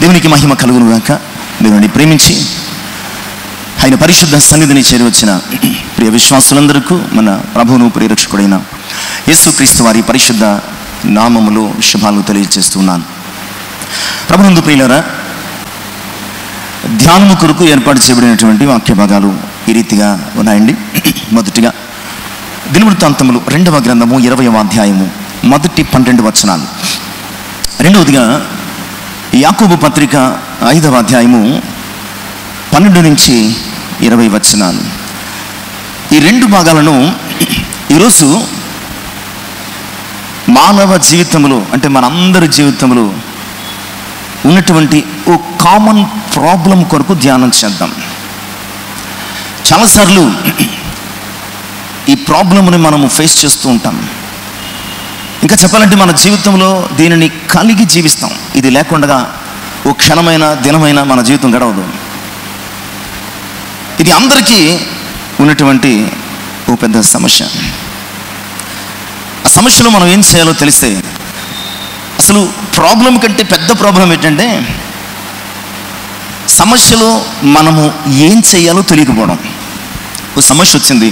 దేవునికి మహిమ కలుగును గాక. దేవుని ప్రేమించి ఆయన పరిశుద్ధ సన్నిధిని చేరి వచ్చిన ప్రియ విశ్వాసులందరికీ మన ప్రభువును ప్రియరక్షకుడైన యేసుక్రీస్తు వారి పరిశుద్ధ నామములో శుభాలు తెలియజేస్తున్నాను. ప్రభునందు ప్రియులారా, ధ్యానము కొరకు ఏర్పాటు చేయబడినటువంటి వాక్య భాగాలు ఈ రీతిగా ఉన్నాయండి. మొదటిగా దినవృత్తాంతములు 2వ గ్రంథము 20వ అధ్యాయము మొదటి 12 వచనాలు. రెండవదిగా యాకోబు పత్రిక 5వ అధ్యాయము 12 నుంచి 20 వచనాలు. ఈ రెండు భాగాలను ఈరోజు మానవ జీవితంలో, అంటే మనందరి జీవితంలో ఉన్నటువంటి ఓ కామన్ ప్రాబ్లం కొరకు ధ్యానం చేద్దాం. చాలాసార్లు ఈ ప్రాబ్లంని మనము ఫేస్ చేస్తూ ఉంటాం. ఇంకా చెప్పాలంటే మన జీవితంలో దీనిని కలిగి జీవిస్తాం. ఇది లేకుండా ఓ క్షణమైన దినమైన మన జీవితం గడవదు. ఇది అందరికీ ఉన్నటువంటి ఓ పెద్ద సమస్య. ఆ సమస్యలో మనం ఏం చేయాలో తెలిస్తే, అసలు ప్రాబ్లం కంటే పెద్ద ప్రాబ్లం ఏంటంటే సమస్యలో మనము ఏం చేయాలో తెలియకపోవడం. ఓ సమస్య వచ్చింది,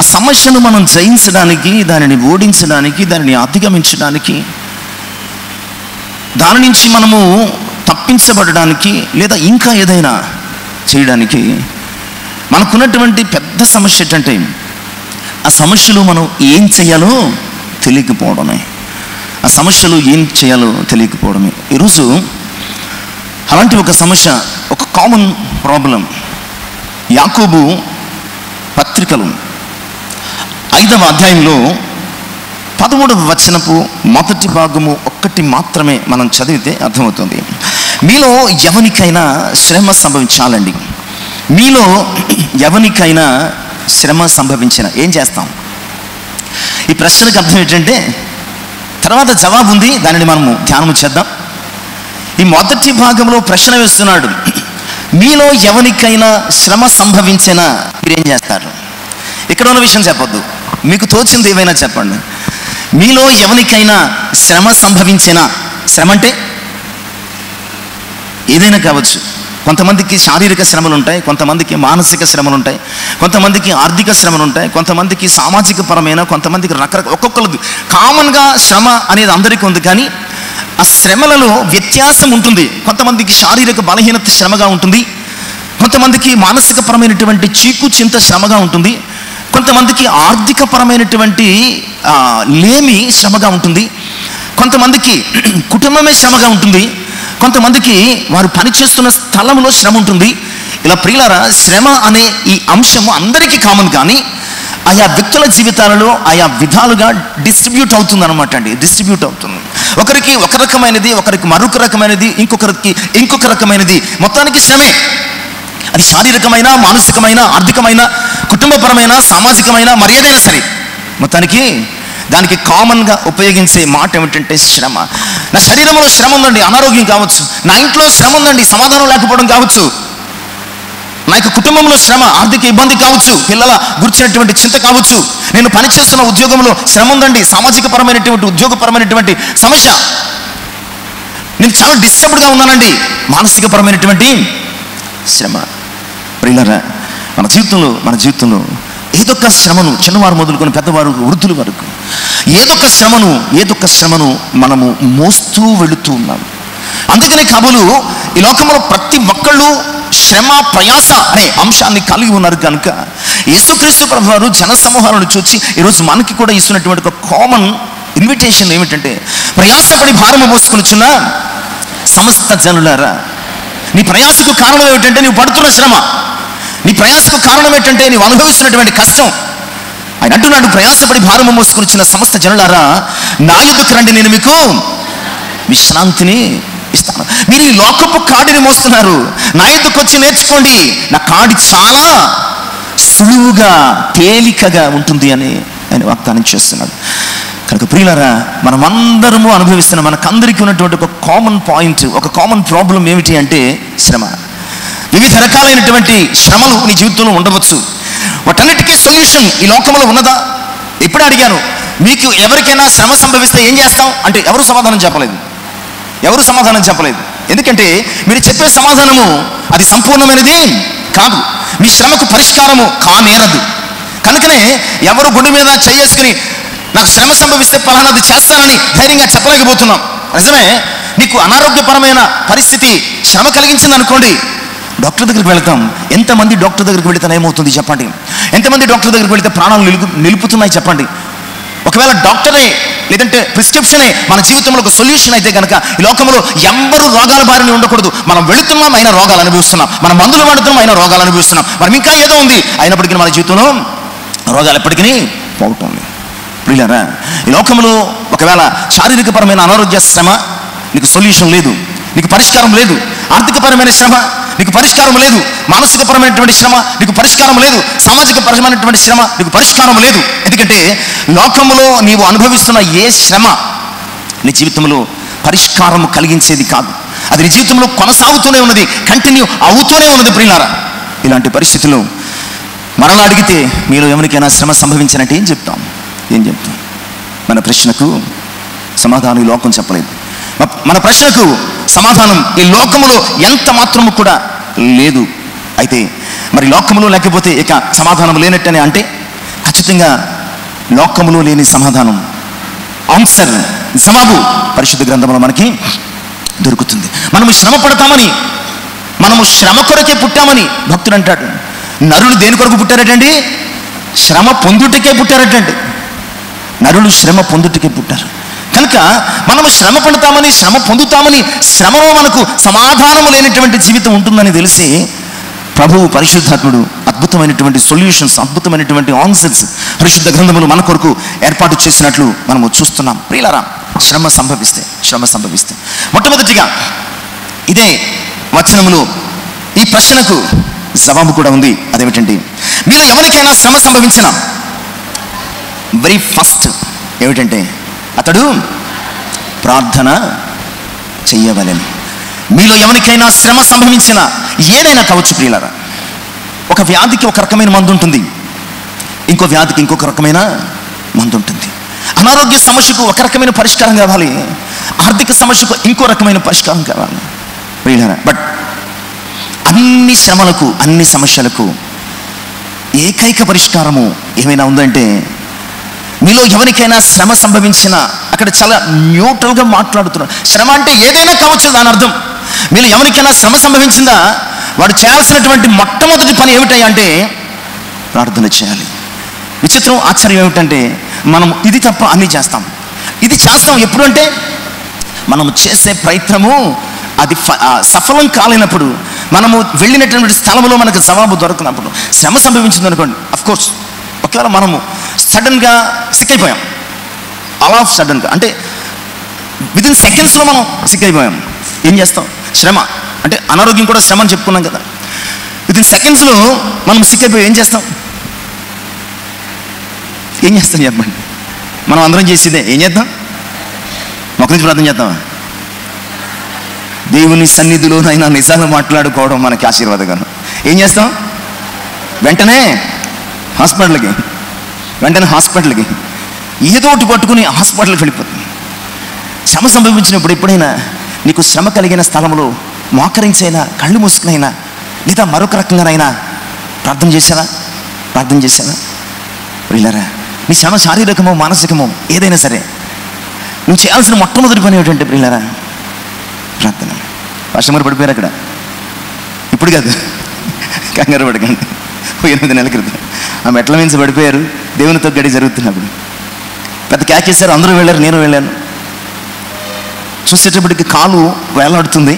ఆ సమస్యను మనం జయించడానికి, దానిని ఓడించడానికి, దానిని అధిగమించడానికి, దాని నుంచి మనము తప్పించబడడానికి, లేదా ఇంకా ఏదైనా చేయడానికి మనకున్నటువంటి పెద్ద సమస్య ఏంటంటే ఆ సమస్యలో మనం ఏం చేయాలో తెలియకపోవడమే. ఆ సమస్యలో ఏం చేయాలో తెలియకపోవడమే. ఈరోజు అలాంటి ఒక సమస్య, ఒక కామన్ ప్రాబ్లం. యాకోబు పత్రికలు 5వ అధ్యాయంలో 13వ వచనపు మొదటి భాగము ఒక్కటి మాత్రమే మనం చదివితే అర్థమవుతుంది. మీలో ఎవరికైనా శ్రమ సంభవించాలండి. మీలో ఎవరికైనా శ్రమ సంభవించిన ఏం చేస్తాం? ఈ ప్రశ్నకు అర్థం ఏంటంటే, తర్వాత జవాబు ఉంది, దానిని మనము ధ్యానం చేద్దాం. ఈ మొదటి భాగంలో ప్రశ్న వేస్తున్నాడు, మీలో ఎవరికైనా శ్రమ సంభవించినా మీరేం చేస్తారు? ఇక్కడ ఉన్న విషయం చెప్పొద్దు, మీకు తోచింది ఏమైనా చెప్పండి. మీలో ఎవరికైనా శ్రమ సంభవించినా, శ్రమ అంటే ఏదైనా కావచ్చు. కొంతమందికి శారీరక శ్రమలు ఉంటాయి, కొంతమందికి మానసిక శ్రమలు ఉంటాయి, కొంతమందికి ఆర్థిక శ్రమలు ఉంటాయి, కొంతమందికి సామాజిక పరమైన, కొంతమందికి రకరకాల, ఒక్కొక్కరికి కామన్గా శ్రమ అనేది అందరికీ ఉంది. కానీ ఆ శ్రమలలో వ్యత్యాసం ఉంటుంది. కొంతమందికి శారీరక బలహీనత శ్రమగా ఉంటుంది, కొంతమందికి మానసిక పరమైనటువంటి చీకు చింత శ్రమగా ఉంటుంది, కొంతమందికి ఆర్థిక పరమైనటువంటి లేమి శ్రమగా ఉంటుంది, కొంతమందికి కుటుంబమే శ్రమగా ఉంటుంది, కొంతమందికి వారు పనిచేస్తున్న స్థలంలో శ్రమ ఉంటుంది. ఇలా ప్రియులారా, శ్రమ అనే ఈ అంశము అందరికీ కామన్, కానీ ఆయా వ్యక్తుల జీవితాలలో ఆయా విధాలుగా డిస్ట్రిబ్యూట్ అవుతుంది అనమాట అండి. డిస్ట్రిబ్యూట్ అవుతుంది. ఒకరికి ఒక రకమైనది, ఒకరికి మరొక రకమైనది, ఇంకొకరికి ఇంకొక రకమైనది. మొత్తానికి శ్రమే. అది శారీరకమైన, మానసికమైన, ఆర్థికమైన, కుటుంబపరమైన, సామాజికమైన, మరి ఏదైనా సరే, మొత్తానికి దానికి కామన్గా ఉపయోగించే మాట ఏమిటంటే శ్రమ. నా శరీరంలో శ్రమ ఉందండి, అనారోగ్యం కావచ్చు. నా ఇంట్లో శ్రమ ఉందండి, సమాధానం లేకపోవడం కావచ్చు. నా యొక్క కుటుంబంలో శ్రమ, ఆర్థిక ఇబ్బంది కావచ్చు, పిల్లల గురించినటువంటి చింత కావచ్చు. నేను పనిచేస్తున్న ఉద్యోగంలో శ్రమ ఉందండి, సామాజిక పరమైనటువంటి, ఉద్యోగపరమైనటువంటి సమస్య. నేను చాలా డిస్టర్బ్డ్గా ఉన్నానండి, మానసిక పరమైనటువంటి శ్రమ. ప్రియులారా, మన జీవితంలో ఏదొక్క శ్రమను, చిన్నవారు మొదలుకొని పెద్దవారు, వృద్ధుల వరకు ఏదొక్క శ్రమను మనము మోస్తూ వెళుతూ ఉన్నాం. అందుకనే కాబోలు ఈ లోకంలో ప్రతి ఒక్కళ్ళు శ్రమ, ప్రయాస అనే అంశాన్ని కలిగి ఉన్నారు. కనుక యేసుక్రీస్తు ప్రభువారు జన సమూహాలను చూచి ఈరోజు మనకి కూడా ఇస్తున్నటువంటి ఒక కామన్ ఇన్విటేషన్ ఏమిటంటే, ప్రయాసపడి భారము మోసుకొనిచున్న సమస్త జనులారా. నీ ప్రయాసకు కారణం ఏమిటంటే నీవు పడుతున్న శ్రమ. నీ ప్రయాసకు కారణం ఏంటంటే నీవు అనుభవిస్తున్నటువంటి కష్టం. ఆయన అంటున్నాడు, ప్రయాసపడి భారము మోసుకొనిచున్న సమస్త జనులారా, నా యొద్దకు రండి, నేను మీకు విశ్రాంతిని ఇస్తాను. మీరు ఈ లోకపు కాడిని మోస్తున్నారు, నా యొద్దకు వచ్చి నేర్చుకోండి, నా కాడి చాలా సులువుగా, తేలికగా ఉంటుంది అని ఆయన వాగ్దానం చేస్తున్నాడు. కనుక ప్రియులారా, మనమందరము అనుభవిస్తున్న, మనకందరికీ ఉన్నటువంటి ఒక కామన్ పాయింట్, ఒక కామన్ ప్రాబ్లం ఏమిటి అంటే శ్రమ. వివిధ రకాలైనటువంటి శ్రమలు నీ జీవితంలో ఉండవచ్చు. వాటన్నిటికీ సొల్యూషన్ ఈ లోకంలో ఉన్నదా? ఇప్పుడే అడిగాను, మీకు ఎవరికైనా శ్రమ సంభవిస్తే ఏం చేస్తాం అంటే ఎవరు సమాధానం చెప్పలేదు. ఎవరు సమాధానం చెప్పలేదు. ఎందుకంటే మీరు చెప్పే సమాధానము అది సంపూర్ణమైనది కాదు, మీ శ్రమకు పరిష్కారము కానేరదు. కనుకనే ఎవరు గుండె మీద చేసుకుని నాకు శ్రమ సంభవిస్తే పలానాది చేస్తానని ధైర్యంగా చెప్పలేకపోతున్నాం. నిజమే, నీకు అనారోగ్యపరమైన పరిస్థితి శ్రమ కలిగించింది అనుకోండి, డాక్టర్ దగ్గరికి వెళ్తాం. ఎంతమంది డాక్టర్ దగ్గరికి వెళితే ఏమవుతుంది చెప్పండి? ఎంతమంది డాక్టర్ దగ్గరికి వెళితే ప్రాణాలు నిలుపుతున్నాయి చెప్పండి? ఒకవేళ డాక్టరే లేదంటే ప్రిస్క్రిప్షనే మన జీవితంలో ఒక సొల్యూషన్ అయితే కనుక ఈ లోకంలో ఎవ్వరూ రోగాల బారిని ఉండకూడదు. మనం వెళుతున్నాం, అయినా రోగాలు అనుభవిస్తున్నాం. మనం మందులు వాడుతున్నాం, అయినా రోగాలు అనుభవిస్తున్నాం. మనం ఇంకా ఏదో ఉంది, అయినప్పటికీ మన జీవితంలో రోగాలు ఎప్పటికీ పోవటం లేదు. ప్రియులారా, ఈ లోకంలో ఒకవేళ శారీరకపరమైన అనారోగ్య శ్రమ నీకు సొల్యూషన్ లేదు, నీకు పరిష్కారం లేదు. ఆర్థికపరమైన శ్రమ నీకు పరిష్కారం లేదు. మానసికపరమైనటువంటి శ్రమ నీకు పరిష్కారం లేదు. సామాజిక పరమైనటువంటి శ్రమ నీకు పరిష్కారం లేదు. ఎందుకంటే లోకంలో నీవు అనుభవిస్తున్న ఏ శ్రమ నీ జీవితంలో పరిష్కారం కలిగించేది కాదు. అది నీ జీవితంలో కొనసాగుతూనే ఉన్నది, కంటిన్యూ అవుతూనే ఉన్నది. ప్రియులారా, ఇలాంటి పరిస్థితుల్లో మరలా అడిగితే మీలో ఎవరికైనా శ్రమ సంభవించినట్టు ఏం చెప్తాం? మన ప్రశ్నకు సమాధానం ఈ లోకం చెప్పలేదు. మన ప్రశ్నకు సమాధానం ఈ లోకములో ఎంత మాత్రము కూడా లేదు. అయితే మరి లోకములో లేకపోతే ఇక సమాధానం లేనట్టనే అంటే ఖచ్చితంగా లోకములో లేని సమాధానం, ఆన్సర్, జవాబు పరిశుద్ధ గ్రంథంలో మనకి దొరుకుతుంది. మనము శ్రమ పడతామని, మనము శ్రమ కొరకే పుట్టామని భక్తుడు అంటాడు. నరులు దేని కొరకు పుట్టారటండి? శ్రమ పొందుటకే పుట్టారటండి. నరులు శ్రమ పొందుటకే పుట్టారు. కనుక మనము శ్రమ పడతామని, శ్రమ పొందుతామని, శ్రమలో మనకు సమాధానము లేనటువంటి జీవితం ఉంటుందని తెలిసి ప్రభువు పరిశుద్ధాత్ముడు అద్భుతమైనటువంటి సొల్యూషన్స్, అద్భుతమైనటువంటి ఆన్సర్స్ పరిశుద్ధ గ్రంథములు మన కొరకు ఏర్పాటు చేసినట్లు మనము చూస్తున్నాం. ప్రియులారా, శ్రమ సంభవిస్తే మొట్టమొదటిగా ఇదే వచనములో ఈ ప్రశ్నకు జవాబు కూడా ఉంది. అదేమిటండి? మీలో ఎవరికైనా శ్రమ సంభవించిన వెరీ ఫస్ట్ ఏమిటంటే అతడు ప్రార్థన చెయ్యవలెను. మీలో ఎవరికైనా శ్రమ సంభవించిన ఏదైనా కావచ్చు ప్రియులారా, ఒక వ్యాధికి ఒక రకమైన మందు ఉంటుంది, ఇంకో వ్యాధికి ఇంకొక రకమైన మందు ఉంటుంది. అనారోగ్య సమస్యకు ఒక రకమైన పరిష్కారం కావాలి, ఆర్థిక సమస్యకు ఇంకో రకమైన పరిష్కారం కావాలి ప్రియులారా. బట్ అన్ని శ్రమలకు, అన్ని సమస్యలకు ఏకైక పరిష్కారము ఏమైనా ఉందంటే, మీలో ఎవరికైనా శ్రమ సంభవించిన, అక్కడ చాలా న్యూట్రల్గా మాట్లాడుతున్నారు. శ్రమ అంటే ఏదైనా కావచ్చు దాని అర్థం. మీలో ఎవరికైనా శ్రమ సంభవించిందా, వాడు చేయాల్సినటువంటి మొట్టమొదటి పని ఏమిటంటే అంటే ప్రార్థన చేయాలి. విచిత్రం, ఆశ్చర్యం ఏమిటంటే మనం ఇది తప్ప అన్నీ చేస్తాం. ఇది చేస్తాం ఎప్పుడు అంటే మనము చేసే ప్రయత్నము అది సఫలం కాలేనప్పుడు, మనము వెళ్ళినటువంటి స్థలంలో మనకు జవాబు దొరకనప్పుడు. శ్రమ సంభవించింది అనుకోండి, అఫ్కోర్స్ ఒకవేళ మనము సడన్గా సిక్ అయిపోయాం, ఆల్ ఆఫ్ సడన్గా అంటే విదిన్ సెకండ్స్లో మనం సిక్ అయిపోయాం, ఏం చేస్తాం? శ్రమ అంటే అనారోగ్యం కూడా శ్రమ అని చెప్పుకున్నాం కదా. విదిన్ సెకండ్స్లో మనం సిక్ అయిపోయి ఏం చేస్తాం చెప్పండి? మనం అందరం చేసేదే ఏం చేద్దాం? మొక్క నుంచి ప్రార్థన చేద్దామా? దేవుని సన్నిధిలోనైనా నిజాలు మాట్లాడుకోవడం మనకి ఆశీర్వాదకరం. ఏం చేస్తాం? వెంటనే హాస్పిటల్కి ఏదో ఒకటి పట్టుకుని హాస్పిటల్కి వెళ్ళిపోతుంది. శ్రమ సంభవించినప్పుడు ఎప్పుడైనా నీకు శ్రమ కలిగిన స్థలంలో మోకరించైనా, కళ్ళు మూసుకునైనా, లేదా మరొక రకంగానైనా ప్రార్థన చేశారా? వీళ్ళరా, నీ శ్రమ శారీరకమో మానసికమో ఏదైనా సరే నువ్వు చేయాల్సిన మొట్టమొదటి పని ఏమిటంటే ప్రియులారా, ప్రార్థన. వర్షమరి పడిపోయారు అక్కడ, ఇప్పుడు కాదు, కంగారు పడకండి. 8 నెలల క్రితం ఆ మెట్ల మీద పడిపోయారు, దేవునితో గడి జరుగుతున్నప్పుడు పెద్ద కేకేశారు, అందరూ వెళ్ళారు, నేను వెళ్ళాను. చూసేటప్పటికి కాలు వేలాడుతుంది,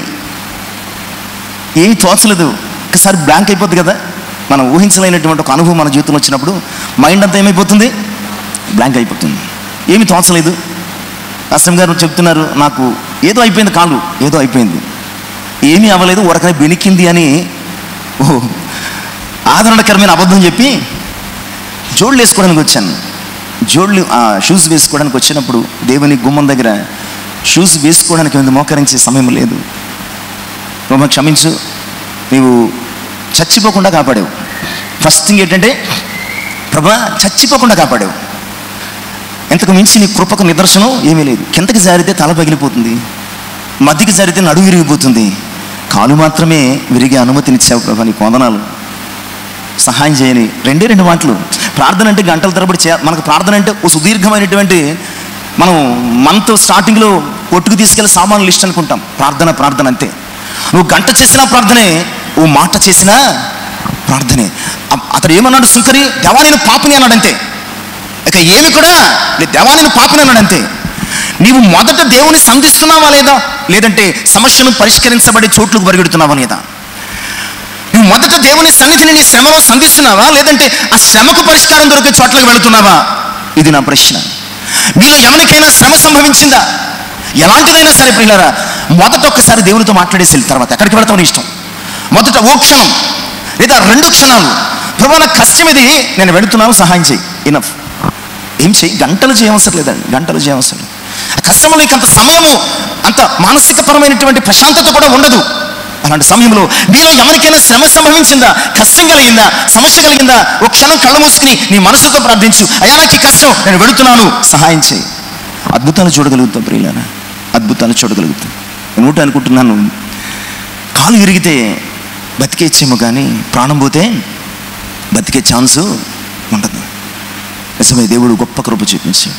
ఏమీ తోచలేదు. ఒకసారి బ్లాంక్ అయిపోద్ది కదా, మనం ఊహించలేనటువంటి ఒక అనుభవం మన జీవితంలో వచ్చినప్పుడు మైండ్ అంతా ఏమైపోతుంది? బ్లాంక్ అయిపోతుంది, ఏమీ తోచలేదు. రాష్ట్రం గారు చెప్తున్నారు, నాకు ఏదో అయిపోయింది, కాలు ఏదో అయిపోయింది, ఏమీ అవ్వలేదు, ఊరకనే బెనికింది అని ఆదరణకరమైన అబద్ధం చెప్పి జోళ్ళు వేసుకోవడానికి వచ్చాను. షూస్ వేసుకోవడానికి వచ్చినప్పుడు దేవుని గుమ్మం దగ్గర షూస్ వేసుకోవడానికి మోకరించే సమయం లేదు. ప్రభు క్షమించు, నీవు చచ్చిపోకుండా కాపాడావు. ఫస్ట్ థింగ్ ఏంటంటే ప్రభా చచ్చిపోకుండా కాపాడావు. ఎంతకు మించి నీ కృపకు నిదర్శనం ఏమీ లేదు. కిందకి జారితే తల పగిలిపోతుంది, మధ్యకి జరిగితే నడుము విరిగిపోతుంది, కాలు మాత్రమే విరిగే అనుమతినిచ్చావు ప్రభా, నీ వందనాలు, సహాయం చేయని. రెండు మాటలు. ప్రార్థన అంటే గంటల తరబడి మనకు ప్రార్థన అంటే ఓ సుదీర్ఘమైనటువంటి, మనం మంత్ స్టార్టింగ్లో కొట్టుకు తీసుకెళ్ళి సామాన్లు లిస్ట్ అనుకుంటాం. ప్రార్థన అంతే. నువ్వు గంట చేసినా ప్రార్థనే, ఓ మాట చేసినా ప్రార్థనే. అతడు ఏమన్నాడు? సుంకరి, దేవా నేను పాపిని అన్నాడంతే. ఇక ఏమి కూడా దేవా నేను పాపిని అన్నాడంతే. నీవు మొదట దేవుని సంధిస్తున్నావా లేదా, లేదంటే సమస్యను పరిష్కరించబడే చోట్లకు పరిగెడుతున్నావా లేదా? నువ్వు మొదట దేవుని సన్నిధిని నీ శ్రమలో సంధిస్తున్నావా, లేదంటే ఆ శ్రమకు పరిష్కారం దొరికే చోట్లకు వెళుతున్నావా? ఇది నా ప్రశ్న. మీలో ఎవరికైనా శ్రమ సంభవించిందా? ఎలాంటిదైనా సరే ప్రియులారా, మొదట ఒక్కసారి దేవునితో మాట్లాడేసి తర్వాత ఎక్కడికి వెళతావు నీ ఇష్టం. మొదట ఓ క్షణం లేదా 2 క్షణాలు, ప్రభు నాకు కష్టం ఇది, నేను వెళుతున్నాను, సహాయం చేయి. ఇనఫ్. ఏం చేయి, గంటలు చేయవసరం లేదండి, గంటలు చేయవసరం లేదు. ఆ కష్టంలో నీకు అంత సమయము, అంత మానసికపరమైనటువంటి ప్రశాంతత కూడా ఉండదు. అలాంటి సమయంలో మీలో ఎవరికైనా శ్రమ సంభవించిందా, కష్టం కలిగిందా, సమస్య కలిగిందా, ఒక క్షణం కళ్ళు మూసుకుని నీ మనసుతో ప్రార్థించు, అయ్యా నాకు ఈ కష్టం, నేను వెళుతున్నాను, సహాయం చేయి. అద్భుతాలు చూడగలుగుతాం ప్రియులారా, అద్భుతాలు చూడగలుగుతాం. నేను అనుకుంటున్నాను, కాలు విరిగితే బతికేచ్చేమో కానీ ప్రాణం పోతే బతికే ఛాన్సు ఉండదు. నిజమే, దేవుడు గొప్ప కృప చూపించాడు.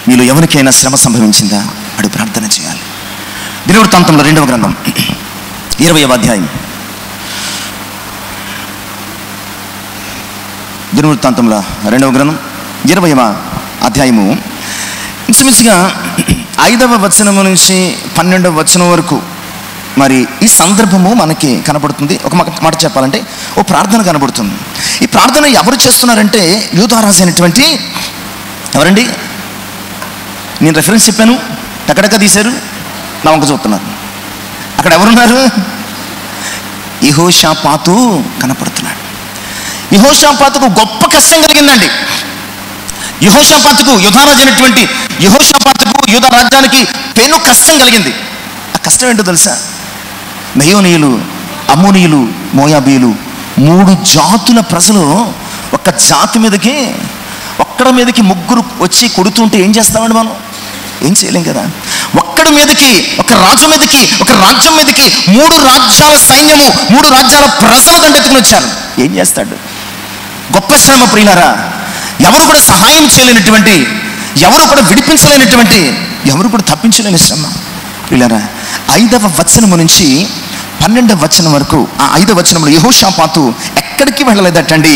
మీలో ఎవరికైనా శ్రమ సంభవించిందా అడు ప్రార్థన చేయాలి. దినవృత్తాంతంలో 2వ గ్రంథం 20వ అధ్యాయం. దినవృత్తాంతంలో 2వ గ్రంథం 20వ అధ్యాయము ఇంచుమించుగా 5వ వచనము నుంచి 12వ వచనం వరకు మరి ఈ సందర్భము మనకి కనబడుతుంది. ఒక మాట చెప్పాలంటే ఓ ప్రార్థన కనబడుతుంది. ఈ ప్రార్థన ఎవరు చేస్తున్నారంటే యూదారాజు అయినటువంటి, ఎవరండి, నేను రెఫరెన్స్ చెప్పాను, టకటక తీశారు, నా వంక చూస్తున్నారు. అక్కడ ఎవరున్నారు? యెహోషాపాతు కనపడుతున్నాడు. యెహోషాపాతుకు గొప్ప కష్టం కలిగిందండి. యెహోషాపాతుకు, యూదారాజు అయినటువంటి యెహోషాపాతుకు, యూదా రాజ్యానికి పెను కష్టం కలిగింది. ఆ కష్టం ఏంటో తెలుసా? మెయోనీయులు, అమ్మోనీయులు, మోయాబీయులు 3 జాతుల ప్రజలు ఒక్క జాతి మీదకి, ఒక్కడి మీదకి 3 వచ్చి కొడుతుంటే ఏం చేస్తామండి మనం? ఏం చేయలేం కదా. ఒక్కడి మీదకి, ఒక రాజు మీదకి, ఒక రాజ్యం మీదకి 3 రాజ్యాల సైన్యము, 3 రాజ్యాల ప్రజలు దండెత్తుకుని వచ్చారు. ఏం చేస్తాడు? గొప్ప శ్రమ ప్రియులారా. ఎవరు కూడా సహాయం చేయలేనటువంటి, ఎవరు కూడా విడిపించలేనటువంటి, ఎవరు కూడా తప్పించలేని శ్రమ ప్రియులారా. 5వ వచనము నుంచి 12వ వచనం వరకు, ఆ 5వ వచనంలో యెహోషాపాతు ఎక్కడికి వెళ్ళలేదటండి.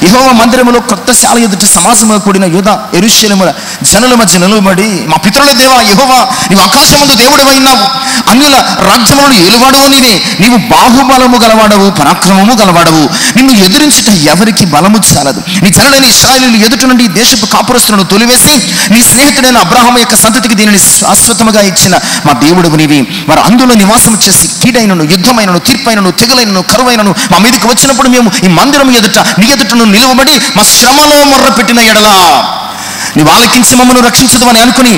యెహోవా మందిరములో కొత్త శాల ఎదుట సమాజంగా కూడిన యూదా యెరూషలేముల జనుల మధ్య నిలబడి, మా పితరుల దేవా యెహోవా, నీవు ఆకాశమందు దేవుడివై ఉన్నావు, అన్యుల రాజ్యములను ఏలువాడవు నీవే, నీవు బాహుబలము గలవాడవు, పరాక్రమము గలవాడవు, నిన్ను ఎదిరించుట ఎవరికి బలము చాలదు. నీ జనులైన ఇశ్రాయేలీయుల ఎదుట నుండి దేశపు కాపురస్తులను తొలివేసి నీ స్నేహితుడైన అబ్రాహాము యొక్క సంతతికి దీనిని శాశ్వతముగా ఇచ్చిన మా దేవుడవు నీవి. వారు అందులో నివాసం చేసి కీడైనను, యుద్ధమైనను, తీర్పైనను, తెగులైనను, కరువైనను మా మీదకి వచ్చినప్పుడు మేము ఈ మందిరం ఎదుట నీ ఎదుటను నిలువబడి మా శ్రమలో మొర్రపెట్టిన ఎడలా నీవు ఆలకించి మమ్మను రక్షించదు అని అనుకుని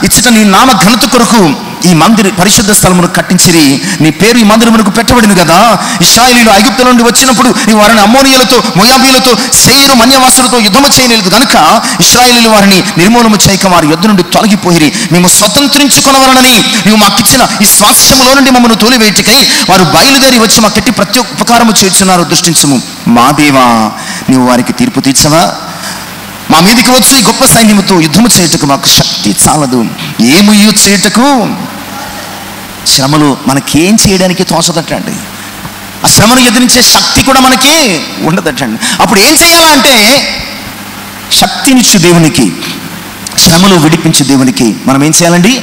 ఇచ్చట నీ నామ ఘనత కొరకు ఈ మందిర పరిశుద్ధ స్థలమును కట్టించిరి. నీ పేరు ఈ మందిరమునకు పెట్టబడింది కదా. ఇశ్రాయేలీయులు ఐగుప్తు నుండి వచ్చినప్పుడు నీ వారిని అమ్మోనీయులతో, మోయాబీలతో, సేయరు మన్యవాసులతో యుద్ధము చేయలేదు కనుక ఇశ్రాయేలీయులు వారిని నిర్మూలము చేయక వారి యుద్ధ నుండి తొలగిపోయిరి. మేము స్వతంత్రించుకొనవలనని నీవు మాకిచ్చిన ఈ స్వాస్థ్యములో నుండి మమ్మను తోలివేటికై వారు బయలుదేరి వచ్చి మాకెట్టి ప్రతి ఉపకారము చేర్చున్నారు. దృష్టించము మా దేవా, నీవు వారికి తీర్పు తీర్చవా? మా మీదికి వచ్చి గొప్ప సైన్యముతో యుద్ధము చేయుటకు మాకు శక్తి చాలదు. ఏమయ్యూ చేయుటకు శ్రమలు మనకేం చేయడానికి తోచదటండి. ఆ శ్రమను ఎదిరించే శక్తి కూడా మనకి ఉండదటండి. అప్పుడు ఏం చేయాలంటే, శక్తినిచ్చు దేవునికి, శ్రమలు విడిపించే దేవునికి మనం ఏం చేయాలండి?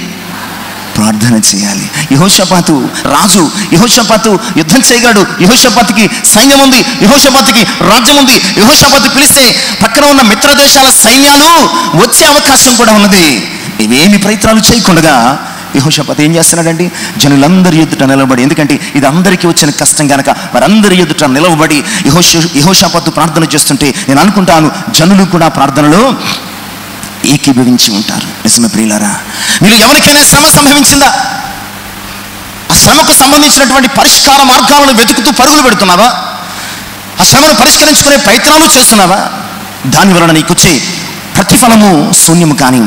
ప్రార్థన చేయాలి. యెహోషాపాతు రాజు, యెహోషాపాతు యుద్ధం చేయగాడు, యెహోషాపాతుకి సైన్యం ఉంది, యెహోషాపాతుకి రాజ్యం ఉంది. యెహోషాపాతు పిలిస్తే పక్కన ఉన్న మిత్ర దేశాల సైన్యాలు వచ్చే అవకాశం కూడా ఉన్నది. ఇవేమి ప్రయత్నాలు చేయకుండా యెహోషాపాతు ఏం చేస్తున్నాడండి? జనులందరి ఎదుట నిలబడి, ఎందుకంటే ఇది అందరికీ వచ్చిన కష్టం కనుక వారందరి ఎదుట నిలవబడి యెహోషాపాతు ప్రార్థన చేస్తుంటే నేను అనుకుంటాను జనులు కూడా ప్రార్థనలో ఏకీభవించి ఉంటారు. నిజమే ప్రియులారా. మీరు ఎవరికైనా శ్రమ సంభవించిందా? ఆ శ్రమకు సంబంధించినటువంటి పరిష్కార మార్గాలను వెతుకుతూ పరుగులు పెడుతున్నావా? ఆ శ్రమను పరిష్కరించుకునే ప్రయత్నాలు చేస్తున్నావా? దాని వలన నీకు వచ్చే ప్రతిఫలము శూన్యము కానీ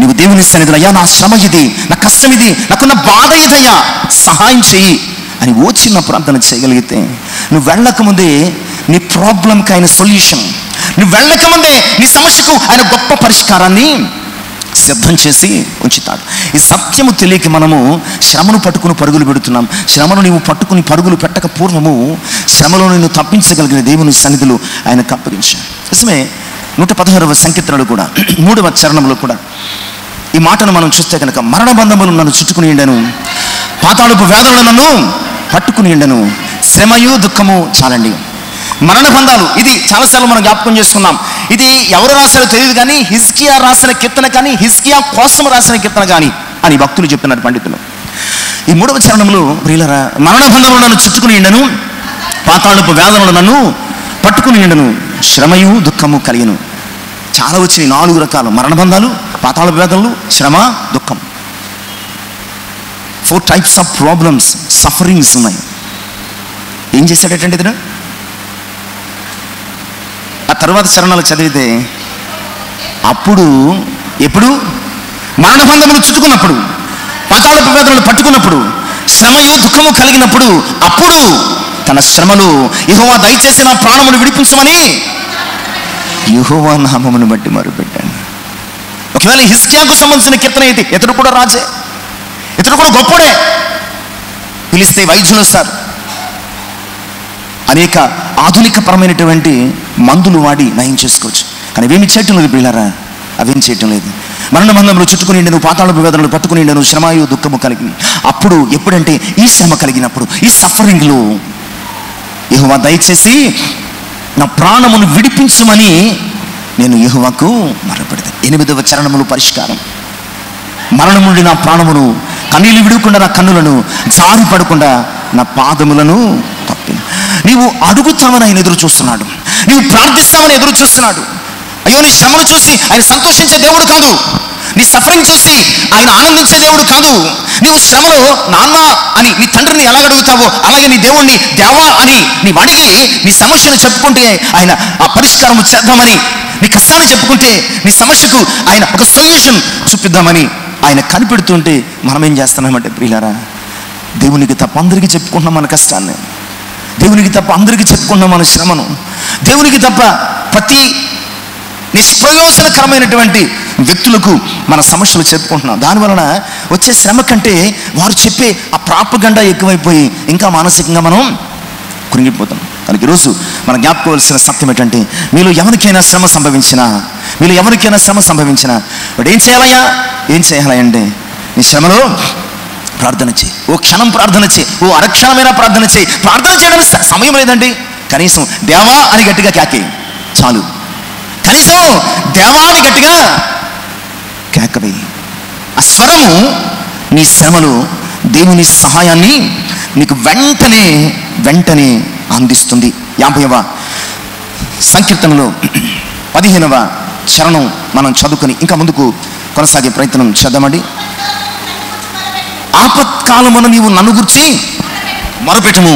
నీవు దేవుని సన్నిధిలో, అయ్యా నా శ్రమ ఇది, నా కష్టం ఇది, నాకున్న బాధ ఇదయ్యా, సహాయం చెయ్యి అని ఓచిన ప్రార్థన చేయగలిగితే, నువ్వు వెళ్ళకముందే నీ ప్రాబ్లంకి ఆయన సొల్యూషన్, నువ్వు వెళ్ళకముందే నీ సమస్యకు ఆయన గొప్ప పరిష్కారాన్ని సిద్ధం చేసి ఉంచుతాడు. ఈ సత్యము తెలియక మనము శ్రమను పట్టుకుని పరుగులు పెడుతున్నాం. శ్రమను నీవు పట్టుకుని పరుగులు పెట్టక పూర్వము శ్రమలో నిన్ను తప్పించగలిగిన దేవుని సన్నిధిలో ఆయనకు అప్పగించాడు. నిజమే, 116వ సంకీర్తనలో కూడా 3వ చరణంలో కూడా ఈ మాటను మనం చూస్తే కనుక, మరణ బంధములు నన్ను చుట్టుకుని ఉండెను, పాతాళపు వేదనలు నన్ను పట్టుకుని ఉండెను, శ్రమయు దుఃఖము చాలండి. మరణ బంధాలు, ఇది చాలాసార్లు మనం జ్ఞాపకం చేసుకున్నాం. ఇది ఎవరు రాశారో తెలియదు కానీ హిజ్కియా రాసిన కీర్తన కానీ, హిజ్కియా కోసం రాసిన కీర్తన కానీ అని భక్తులు చెప్తున్నారు పండితులు. ఈ 3వ చరణంలో, ప్రియులారా, మరణ బంధములు నన్ను చుట్టుకుని ఉండెను, పాతాళపు వేదనలు నన్ను పట్టుకుని ఉండెను, శ్రమయు దుఃఖము కలిగెను. చాలా వచ్చినాయి, 4 రకాలు: మరణ బంధాలు, పాతాళపు వేదనలు, శ్రమ, దుఃఖం. 4 types ఆఫ్ ప్రాబ్లమ్స్, సఫరింగ్స్ ఉన్నాయి. ఏం చేశాడటండి ఇతను? ఆ తర్వాత చరణాలు చదివితే, అప్పుడు, ఎప్పుడు? మరణ బంధములు చుట్టుకున్నప్పుడు, పాతాళపు వేదనలు పట్టుకున్నప్పుడు, శ్రమయు దుఃఖము కలిగినప్పుడు, అప్పుడు తన శ్రమలు యెహోవా దయచేసి నా ప్రాణమును విడిపించమని యెహోవా నామమును బట్టి మొరపెట్టాను. ఒకవేళ హిజ్కియాకు సంబంధించిన కీర్తన అయితే, ఇతడు కూడా రాజే, ఇతడు కూడా గొప్పడే, పిలిస్తే వైద్యులు వస్తారు, అనేక ఆధునిక పరమైనటువంటి మందులు వాడి నయం చేసుకోవచ్చు. కానీ అవేమి చేయటం లేదు పిల్లరా, అవేం చేయటం లేదు. మరణ బంధంలో చుట్టుకుని నువ్వు, పాతాళపు వేదనలు పట్టుకుని నువ్వు, శ్రమయు దుఃఖము కలిగి, అప్పుడు ఎప్పుడంటే ఈ శ్రమ కలిగినప్పుడు, ఈ సఫరింగ్లో యెహోవా దయచేసి నా ప్రాణమును విడిపించుమని నేను యెహోవాకు మొరపెడతాను. 8వ చరణములు పరిష్కారం. మరణం నుండి నా ప్రాణమును, కన్నీళ్ళు విడవకుండా నా కన్నులను, జారి పడకుండా నా పాదములను తప్పింది. నీవు అడుగుతామని ఆయన ఎదురు చూస్తున్నాడు, నీవు ప్రార్థిస్తామని ఎదురు చూస్తున్నాడు. అయ్యో, నీ శ్రమను చూసి ఆయన సంతోషించే దేవుడు కాదు, నీ సఫరింగ్ చూసి ఆయన ఆనందించే దేవుడు కాదు. నీవు శ్రమలో నాన్న అని నీ తండ్రిని ఎలాగ అడుగుతావో, అలాగే నీ దేవుణ్ణి దేవా అని నీవు అడిగి నీ సమస్యను చెప్పుకుంటే ఆయన ఆ పరిష్కారం చేద్దామని, నీ కష్టాన్ని చెప్పుకుంటే నీ సమస్యకు ఆయన ఒక సొల్యూషన్ చూపిద్దామని ఆయన కనిపెడుతుంటే, మనం ఏం చేస్తున్నామంటే ప్రియులారా, దేవునికి తప్ప అందరికీ చెప్పుకుంటున్నాం మన కష్టాన్ని, దేవునికి తప్ప అందరికీ చెప్పుకుంటున్నాం మన శ్రమను, దేవునికి తప్ప ప్రతి నిష్ప్రయోజనకరమైనటువంటి వ్యక్తులకు మన సమస్యలు చెప్పుకుంటున్నాం. దానివలన వచ్చే శ్రమ కంటే వారు చెప్పే ఆ ప్రాపగండా ఎక్కువైపోయి ఇంకా మానసికంగా మనం కృంగిపోతాం. కనుక ఈరోజు మనం జ్ఞాపకవలసిన సత్యం ఏంటంటే, మీలో ఎవరికైనా శ్రమ సంభవించినా, వాడు ఏం చేయాలయ్యా, ఏం చేయాలి అంటే, నీ శ్రమలో ప్రార్థన చేయి, ఓ క్షణం ప్రార్థన చేయి, ఓ అరక్షణమైనా ప్రార్థన చేయి. ప్రార్థన చేయడానికి సమయం లేదండి, కనీసం దేవా అని గట్టిగా కేకే చాలు, కనీసం దేవా అని గట్టిగా కేకవేయి. ఆ స్వరము నీ శ్రమలో దేవుని సహాయాన్ని నీకు వెంటనే అందిస్తుంది. 50వ సంకీర్తనలో 15వ చరణం మనం చదువుకొని ఇంకా ముందుకు కొనసాగే ప్రయత్నం చేద్దామండి. ఆపత్కాలమున నీవు నన్ను గురించి మొరపెట్టుము,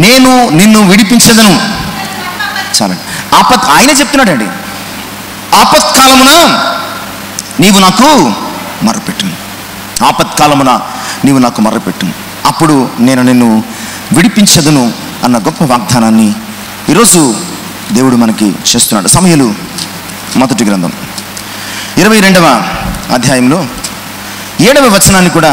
నేను నిన్ను విడిపించెదను. చాలండి, ఆయన చెప్తున్నాడండి, ఆపత్కాలమున నీవు నాకు మొరపెట్టుము, ఆపత్కాలమున నీవు నాకు మొరపెట్టుము, అప్పుడు నేను నిన్ను విడిపించదును అన్న గొప్ప వాగ్దానాన్ని ఈరోజు దేవుడు మనకి చేస్తున్నాడు. సమూయేలు మొదటి గ్రంథం 22వ అధ్యాయంలో 7వ వచనాన్ని కూడా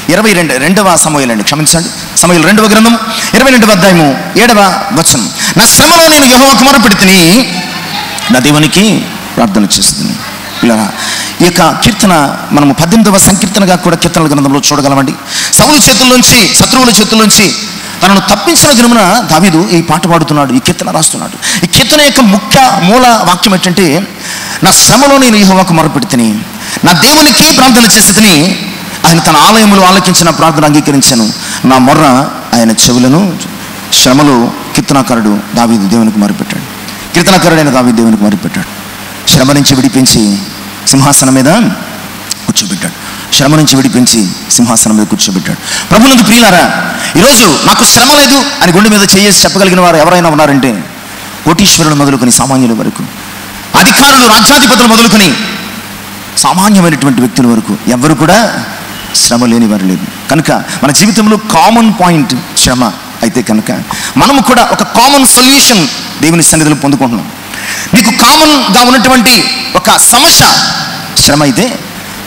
22వ సమూయేలు అండి, క్షమించండి, సమూయేలు 2వ గ్రంథం 22వ అధ్యాయము 7వ వచనం. నా శ్రమలో నేను యెహోవాకు మొరపెడితిని, నా దేవునికి ప్రార్థన చేస్తుంది. ఇలా ఈ యొక్క కీర్తన మనము 18వ సంకీర్తనగా కూడా కీర్తనల గ్రంథంలో చూడగలమండి. సౌలు చేతుల్లోంచి, శత్రువుల చేతుల్లోంచి తనను తప్పించిన దినమున దావీదు ఈ పాట పాడుతున్నాడు, ఈ కీర్తన రాస్తున్నాడు. ఈ కీర్తన యొక్క మూల వాక్యం ఏంటంటే, నా శ్రమలో నేను యెహోవాకు మొరపెడితిని, నా దేవునికి ప్రార్థన చేసితిని, ఆయన తన ఆలయములో ఆలకించిన ప్రార్థన అంగీకరించాను, నా మొర్ర ఆయన చెవులను. శ్రమలో కీర్తనాకారుడు దావీదు దేవునికి మొరపెట్టాడు, కీర్తనాకారుడైన దావీదు దేవునికి మొరపెట్టాడు. శ్రమ నుంచి విడిపించి సింహాసనం మీద కూర్చోబెట్టాడు. శ్రమ నుంచి విడిపించి సింహాసనం మీద కూర్చోబెట్టాడు. ప్రభునందు ప్రియులారా, ఈరోజు నాకు శ్రమ లేదు అని గుండె మీద చేసి చెప్పగలిగిన వారు ఎవరైనా ఉన్నారంటే కోటీశ్వరులు మొదలుకొని సామాన్యుల వరకు, అధికారులు రాజ్యాధిపతులు మొదలుకొని సామాన్యమైనటువంటి వ్యక్తుల వరకు ఎవరు కూడా శ్రమ లేని వారు లేదు. కనుక మన జీవితంలో కామన్ పాయింట్ శ్రమ అయితే కనుక మనము కూడా ఒక కామన్ సొల్యూషన్ దేవుని సన్నిధిలో పొందుకుంటున్నాం. నీకు కామన్గా ఉన్నటువంటి ఒక సమస్య శ్రమ అయితే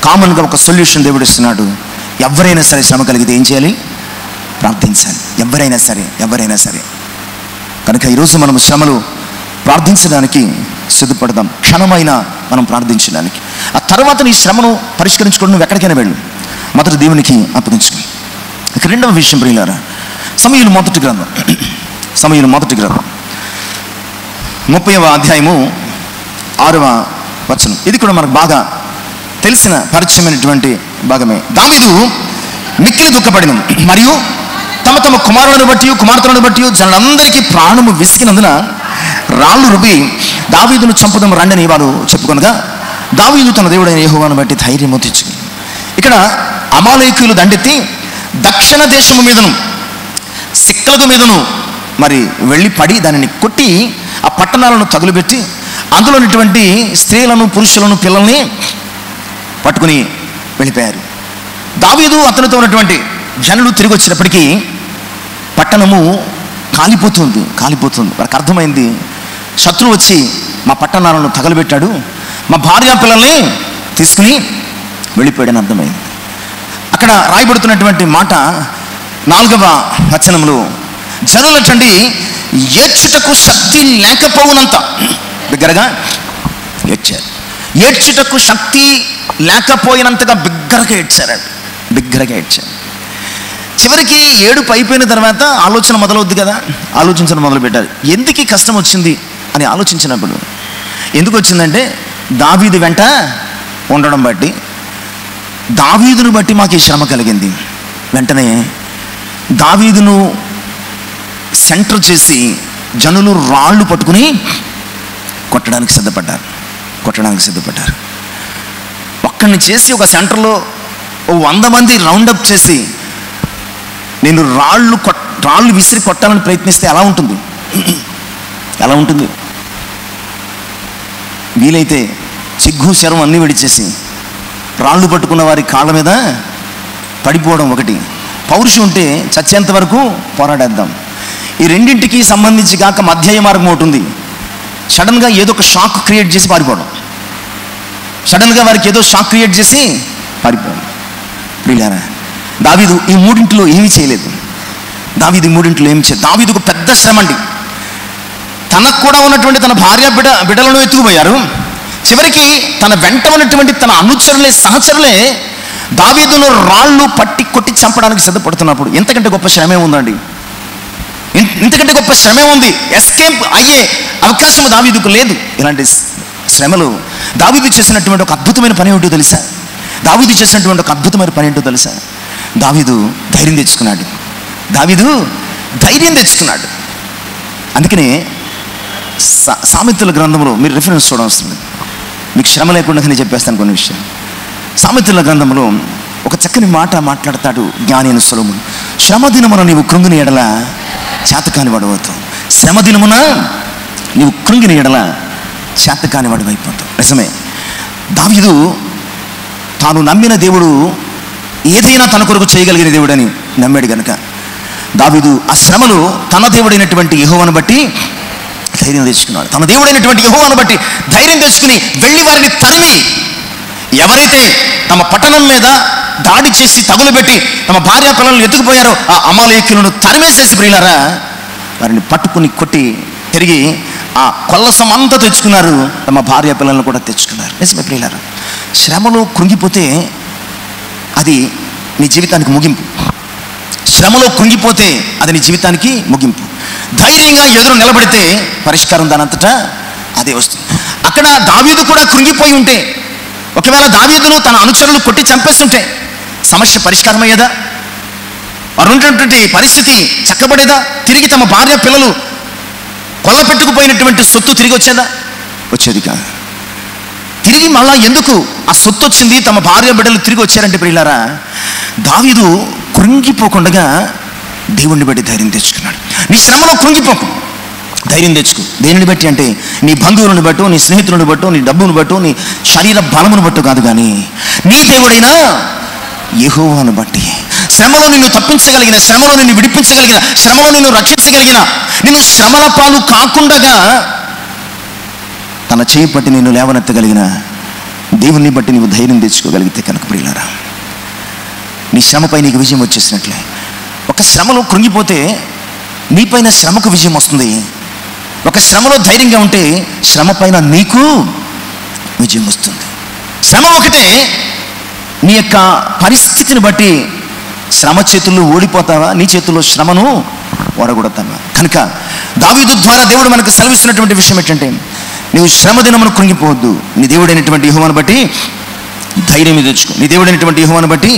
కామన్గా ఒక సొల్యూషన్ దేవుడు ఇస్తున్నాడు. ఎవరైనా సరే శ్రమ కలిగితే ఏం చేయాలి? ప్రార్థించాలి. ఎవరైనా సరే కనుక ఈరోజు మనం శ్రమలు ప్రార్థించడానికి సిద్ధపడదాం. క్షణమైనా మనం ప్రార్థించడానికి. ఆ తర్వాత నీ శ్రమను పరిష్కరించుకొని నువ్వు ఎక్కడికైనా వెళ్ళు, మొదటి దేవునికి అప్పగించుకుని. ఇక రెండవ విషయం ప్రియులారా, సమూయేలు మొదటి గ్రంథం 30వ అధ్యాయము 6వ వచనం. ఇది కూడా మనకు బాగా తెలిసిన పరిచయమైనటువంటి భాగమే. దావీదు మిక్కిలి దుఃఖపడిన మరియు తమ తమ కుమారులను బట్టి కుమార్తెలను బట్టి జనులందరికీ ప్రాణము విసిగినందున రాళ్ళు రుబ్బి దావీదును చంపుదాం రండని వారు చెప్పుకొనగా దావీదు తన దేవుడైన యెహోవాను బట్టి ధైర్యము తెచ్చుకుని. ఇక్కడ అమాలేకీయులు దండెత్తి దక్షిణ దేశము మీదను సిక్లగు మీదను మరి వెళ్ళి పడి దానిని కొట్టి ఆ పట్టణాలను తగులుబెట్టి అందులో ఉన్నటువంటి స్త్రీలను పురుషులను పిల్లల్ని పట్టుకుని వెళ్ళిపోయారు. దావీదు అతనితో ఉన్నటువంటి జనులు తిరిగి వచ్చినప్పటికీ పట్టణము కాలిపోతుంది. వారికి అర్థమైంది, శత్రువు వచ్చి మా పట్టణాలను తగలబెట్టాడు, మా భార్య పిల్లల్ని తీసుకుని వెళ్ళిపోయాడని అర్థమైంది. అక్కడ రాయబడుతున్నటువంటి మాట 4వ వచనంలో జనులటండి ఏడ్చుటకు శక్తి లేకపోవునంత బిగ్గరగా ఏడ్చారు. ఏడ్చుటకు శక్తి లేకపోయినంతగా బిగ్గరగా ఏడ్చారు. చివరికి ఏడుపు అయిపోయిన తర్వాత ఆలోచన మొదలవుద్ది కదా, ఆలోచించడం మొదలుపెట్టారు. ఎందుకు ఈ కష్టం వచ్చింది అని ఆలోచించినప్పుడు ఎందుకు వచ్చిందంటే దావీదు వెంట ఉండడం బట్టి, దావీదును బట్టి మాకు ఈ శ్రమ కలిగింది. వెంటనే దావీదును సెంటర్ చేసి జనులు రాళ్ళు పట్టుకుని కొట్టడానికి సిద్ధపడ్డారు. ఒక్కడిని చేసి ఒక సెంటర్లో 100 మంది రౌండప్ చేసి నేను రాళ్ళు విసిరి కొట్టాలని ప్రయత్నిస్తే ఎలా ఉంటుంది? వీలైతే చిగ్గు శరం అన్నీ విడిచేసి రాళ్ళు పట్టుకున్న వారి కాళ్ళ మీద పడిపోవడం ఒకటి, పౌరుషం ఉంటే చచ్చేంత వరకు పోరాడేద్దాం. ఈ రెండింటికి సంబంధించి కాక మధ్య మార్గం ఒకటి ఉంది. సడన్గా ఏదో ఒక షాక్ క్రియేట్ చేసి పారిపోవడం. ప్రియులారా, దావీదు ఈ మూడింటిలో ఏమీ చేయలేదు. దావీదుకు పెద్ద శ్రమ అండి. తనకు కూడా ఉన్నటువంటి తన భార్య బిడ్డలను ఎత్తుకుపోయారు. చివరికి తన వెంట ఉన్నటువంటి తన అనుచరులే సహచరులే దావీదును రాళ్ళు పట్టి కొట్టి చంపడానికి సిద్ధపడుతున్నప్పుడు ఇంతకంటే గొప్ప శ్రమే ఉందండి. ఇంతకంటే గొప్ప శ్రమే ఉంది. ఎస్కేప్ అయ్యే అవకాశం దావీదుకు లేదు. ఇలాంటి శ్రమలు దావీదు చేసినటువంటి ఒక అద్భుతమైన పని ఏంటో తెలుసా? దావీదు ధైర్యం తెచ్చుకున్నాడు. అందుకనే సామెతల గ్రంథంలో మీరు రిఫరెన్స్ చూడవలసిన లేదు, మీకు శ్రమ లేకుండా నేను చెప్పేస్తాను కొన్ని విషయాలు. సామెతల గ్రంథంలో ఒక చక్కని మాట మాట్లాడతాడు జ్ఞాని అయిన సొలొమోను. శ్రమ దినమున నీవు కృంగిని ఎడల చేతకాని వాడవుతావు. శ్రమ దినమున నీవు కృంగిని ఎడల చేతకాని వాడు అయిపోతావు. నిజమే, దావీదు తాను నమ్మిన దేవుడు ఏదైనా తన కొరకు చేయగలిగిన దేవుడని నమ్మాడు గనుక దావీదు ఆ శ్రమలు తన దేవుడైనటువంటి యెహోవాను బట్టి ధైర్యం తెచ్చుకున్నాడు. ధైర్యం తెచ్చుకుని వెళ్ళి వారిని తరిమి, ఎవరైతే తమ పట్టణం మీద దాడి చేసి తగులుబెట్టి తమ భార్య పిల్లలను ఎత్తుకుపోయారో ఆ అమాలేకీయులను తరిమేసేసి ప్రియులారా వారిని పట్టుకుని కొట్టి తిరిగి ఆ కొల్లసం అంతా తెచ్చుకున్నారు. తమ భార్య పిల్లలను కూడా తెచ్చుకున్నారు. నిజమే ప్రియులారా, శ్రమలో కృంగిపోతే అది నీ జీవితానికి ముగింపు. ధైర్యంగా ఎదురు నిలబడితే పరిష్కారం దానంతటా అదే వస్తుంది. అక్కడ దావీదు కూడా కృంగిపోయి ఉంటే, ఒకవేళ దావీదును తన అనుచరులు కొట్టి చంపేస్తుంటే సమస్య పరిష్కారం అయ్యేదా? వారు ఉన్నటువంటి పరిస్థితి చక్కబడేదా? తిరిగి తమ భార్య పిల్లలు కొల్లపెట్టుకుపోయినటువంటి సొత్తు తిరిగి వచ్చేదా? వచ్చేది కాదు. తిరిగి మళ్ళా ఎందుకు ఆ సొత్తు వచ్చింది, తమ భార్య బిడ్డలు తిరిగి వచ్చారంటే ప్రియులారా, దావీదు కృంగిపోకుండా దేవుణ్ణి బట్టి ధైర్యం తెచ్చుకున్నాడు. నీ శ్రమలో కృంగిపోకు, ధైర్యం తెచ్చుకో. దేనిని బట్టి అంటే నీ బంధువులను బట్టు, నీ స్నేహితులను బట్టు, నీ డబ్బును బట్టు, నీ శరీర బలమును బట్టు కాదు, కానీ నీ దేవుడైన యెహోవాను బట్టి. శ్రమలో నిన్ను తప్పించగలిగిన, శ్రమలో నిన్ను విడిపించగలిగిన, శ్రమలో నిన్ను రక్షించగలిగిన, నిన్ను శ్రమల పాలు కాకుండా తన చేయి పట్టి నిన్ను లేవనెత్తగలిగిన దేవుణ్ణి బట్టి నీవు ధైర్యం తెచ్చుకోగలిగితే కనుక ప్రియులారా, నీ శ్రమపై నీకు విజయం వచ్చేసినట్లే. ఒక శ్రమలో కృంగిపోతే నీపైన శ్రమకు విజయం వస్తుంది. ఒక శ్రమలో ధైర్యంగా ఉంటే శ్రమ పైన నీకు విజయం వస్తుంది. శ్రమ ఒకటే, నీ యొక్క పరిస్థితిని బట్టి శ్రమ చేతుల్లో ఓడిపోతావా, నీ చేతుల్లో శ్రమను ఓడగొడతావా? కనుక దావీదు ద్వారా దేవుడు మనకు సెలవిస్తున్నటువంటి విషయం ఏంటంటే, నీవు శ్రమ దినమును కృంగిపోవద్దు. నీ దేవుడైనటువంటి యెహోవాను బట్టి ధైర్యం తెచ్చుకో. నీ దేవుడైనటువంటి యెహోవాను బట్టి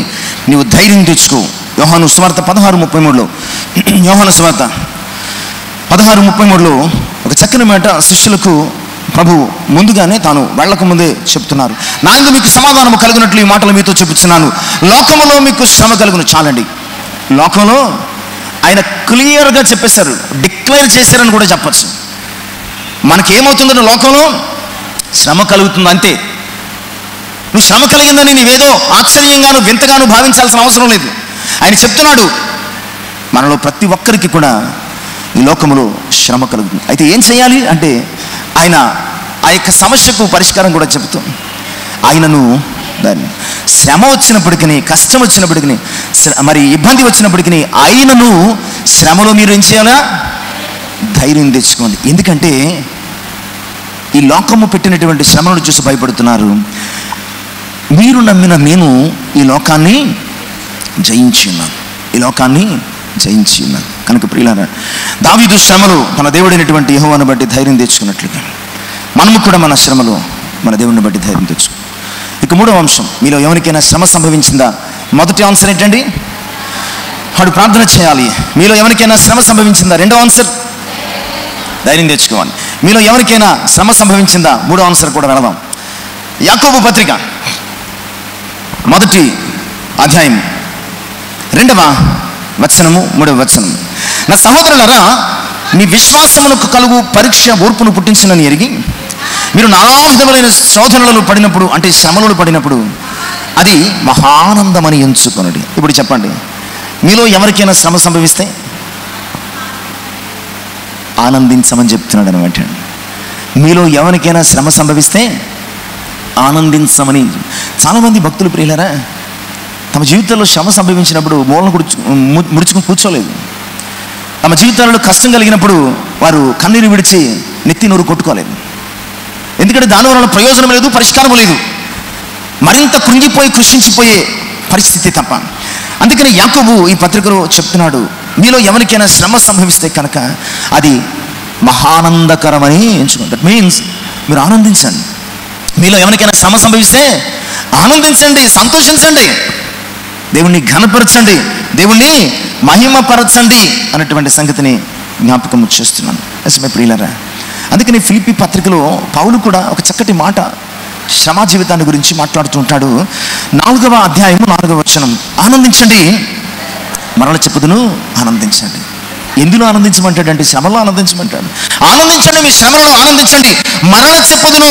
నీవు ధైర్యం తెచ్చుకో. యోహాను సువార్త 16:33లో, యోహాను సువార్త 16:33లో ఒక చక్కని మాట శిష్యులకు ప్రభు ముందుగానే తాను వెళ్ళక ముందే చెప్తున్నారు. నా యందు మీకు సమాధానము కలుగునట్లు ఈ మాటలు మీతో చెప్పుచున్నాను. లోకములో మీకు శ్రమ కలుగును. చాలండి, లోకంలో ఆయన క్లియర్గా చెప్పేశారు, డిక్లేర్ చేశారని కూడా చెప్పచ్చు. మనకేమవుతుందంటే లోకంలో శ్రమ కలుగుతుంది అంతే. నువ్వు శ్రమ కలిగిందని నీవేదో ఆశ్చర్యంగాను వింతగాను భావించాల్సిన అవసరం లేదు. ఆయన చెప్తున్నాడు, మనలో ప్రతి ఒక్కరికి కూడా ఈ లోకములో శ్రమ కలుగుతుంది. అయితే ఏం చేయాలి అంటే, ఆయన ఆ యొక్క సమస్యకు పరిష్కారం కూడా చెబుతూ, ఆయనను దాన్ని శ్రమ వచ్చినప్పటికీ, కష్టం వచ్చినప్పటికీ, మరి ఇబ్బంది వచ్చినప్పటికీ ఆయనను శ్రమలో మీరు ఏం చేయాలా? ధైర్యం తెచ్చుకోండి. ఎందుకంటే ఈ లోకము పెట్టినటువంటి శ్రమను చూసి భయపడుతున్నారు. మీరు నమ్మిన నేను ఈ లోకాన్ని జయించి ఉన్నాను, ఈ లోకాన్ని జయించి ఉన్నాను. కనుక ప్రియులారా, దావీదు శ్రమలు తన దేవుడైనటువంటి యెహోవాను బట్టి ధైర్యం తెచ్చుకున్నట్లుగా మనము కూడా మన శ్రమలో మన దేవుడిని బట్టి ధైర్యం తెచ్చుకో. ఇక మూడవ అంశం, మీలో ఎవరికైనా శ్రమ సంభవించిందా? మొదటి ఆన్సర్ ఏంటండి? వాడు ప్రార్థన చేయాలి. మీలో ఎవరికైనా శ్రమ సంభవించిందా? రెండో ఆన్సర్ ధైర్యం తెచ్చుకోవాలి. మీలో ఎవరికైనా శ్రమ సంభవించిందా? మూడో ఆన్సర్ కూడా వెళదాం. యాకోబు పత్రిక 1వ అధ్యాయం 2వ వచనము 3వ వచనం. నా సహోదరులారా, మీ విశ్వాసమునకు కలుగు పరీక్ష ఓర్పును పుట్టించునని ఎరిగి మీరు నానా విధములైన శోధనలలో పడినప్పుడు, అంటే శ్రమలలో పడినప్పుడు, అది మహానందమని ఎంచుకొనుడి. ఇప్పుడు చెప్పండి, మీలో ఎవరికైనా శ్రమ సంభవిస్తే ఆనందించమని చెప్తున్నాడు అనమాట. మీలో ఎవరికైనా శ్రమ సంభవిస్తే ఆనందించమని. చాలామంది భక్తులు ప్రియులారా, తమ జీవితంలో శ్రమ సంభవించినప్పుడు మూలను ముడుచుకుని కూర్చోలేదు. తమ జీవితాలలో కష్టం కలిగినప్పుడు వారు కన్నీరు విడిచి నెత్తి నోరు కొట్టుకోలేదు. ఎందుకంటే దానివల్ల ప్రయోజనం లేదు, పరిష్కారం లేదు, మరింత కృంగిపోయి కృషించిపోయే పరిస్థితి తప్ప. అందుకని యాకోబు ఈ పత్రికలో చెప్తున్నాడు, మీలో ఎవరికైనా శ్రమ సంభవిస్తే కనుక అది మహానందకరమని ఎంచుకోండి. దట్ మీన్స్ మీరు ఆనందించండి. మీలో ఎవరికైనా శ్రమ సంభవిస్తే ఆనందించండి, సంతోషించండి, దేవుణ్ణి ఘనపరచండి, దేవుణ్ణి మహిమపరచండి అన్నటువంటి సంగతిని జ్ఞాపకం చేస్తున్నాను. నిజమే ప్రియులారా. అందుకని ఫిలిప్పీ పత్రికలో పౌలు కూడా ఒక చక్కటి మాట శ్రమ జీవితాన్ని గురించి మాట్లాడుతూ ఉంటాడు. 4వ అధ్యాయము 4వ వచనం, ఆనందించండి, మరల చెప్పుదును ఆనందించండి. ఎందులో ఆనందించమంటాడంటే శ్రమలో ఆనందించమంటాడు. ఆనందించండి, మీ శ్రమలో ఆనందించండి, మరల చెప్పుదును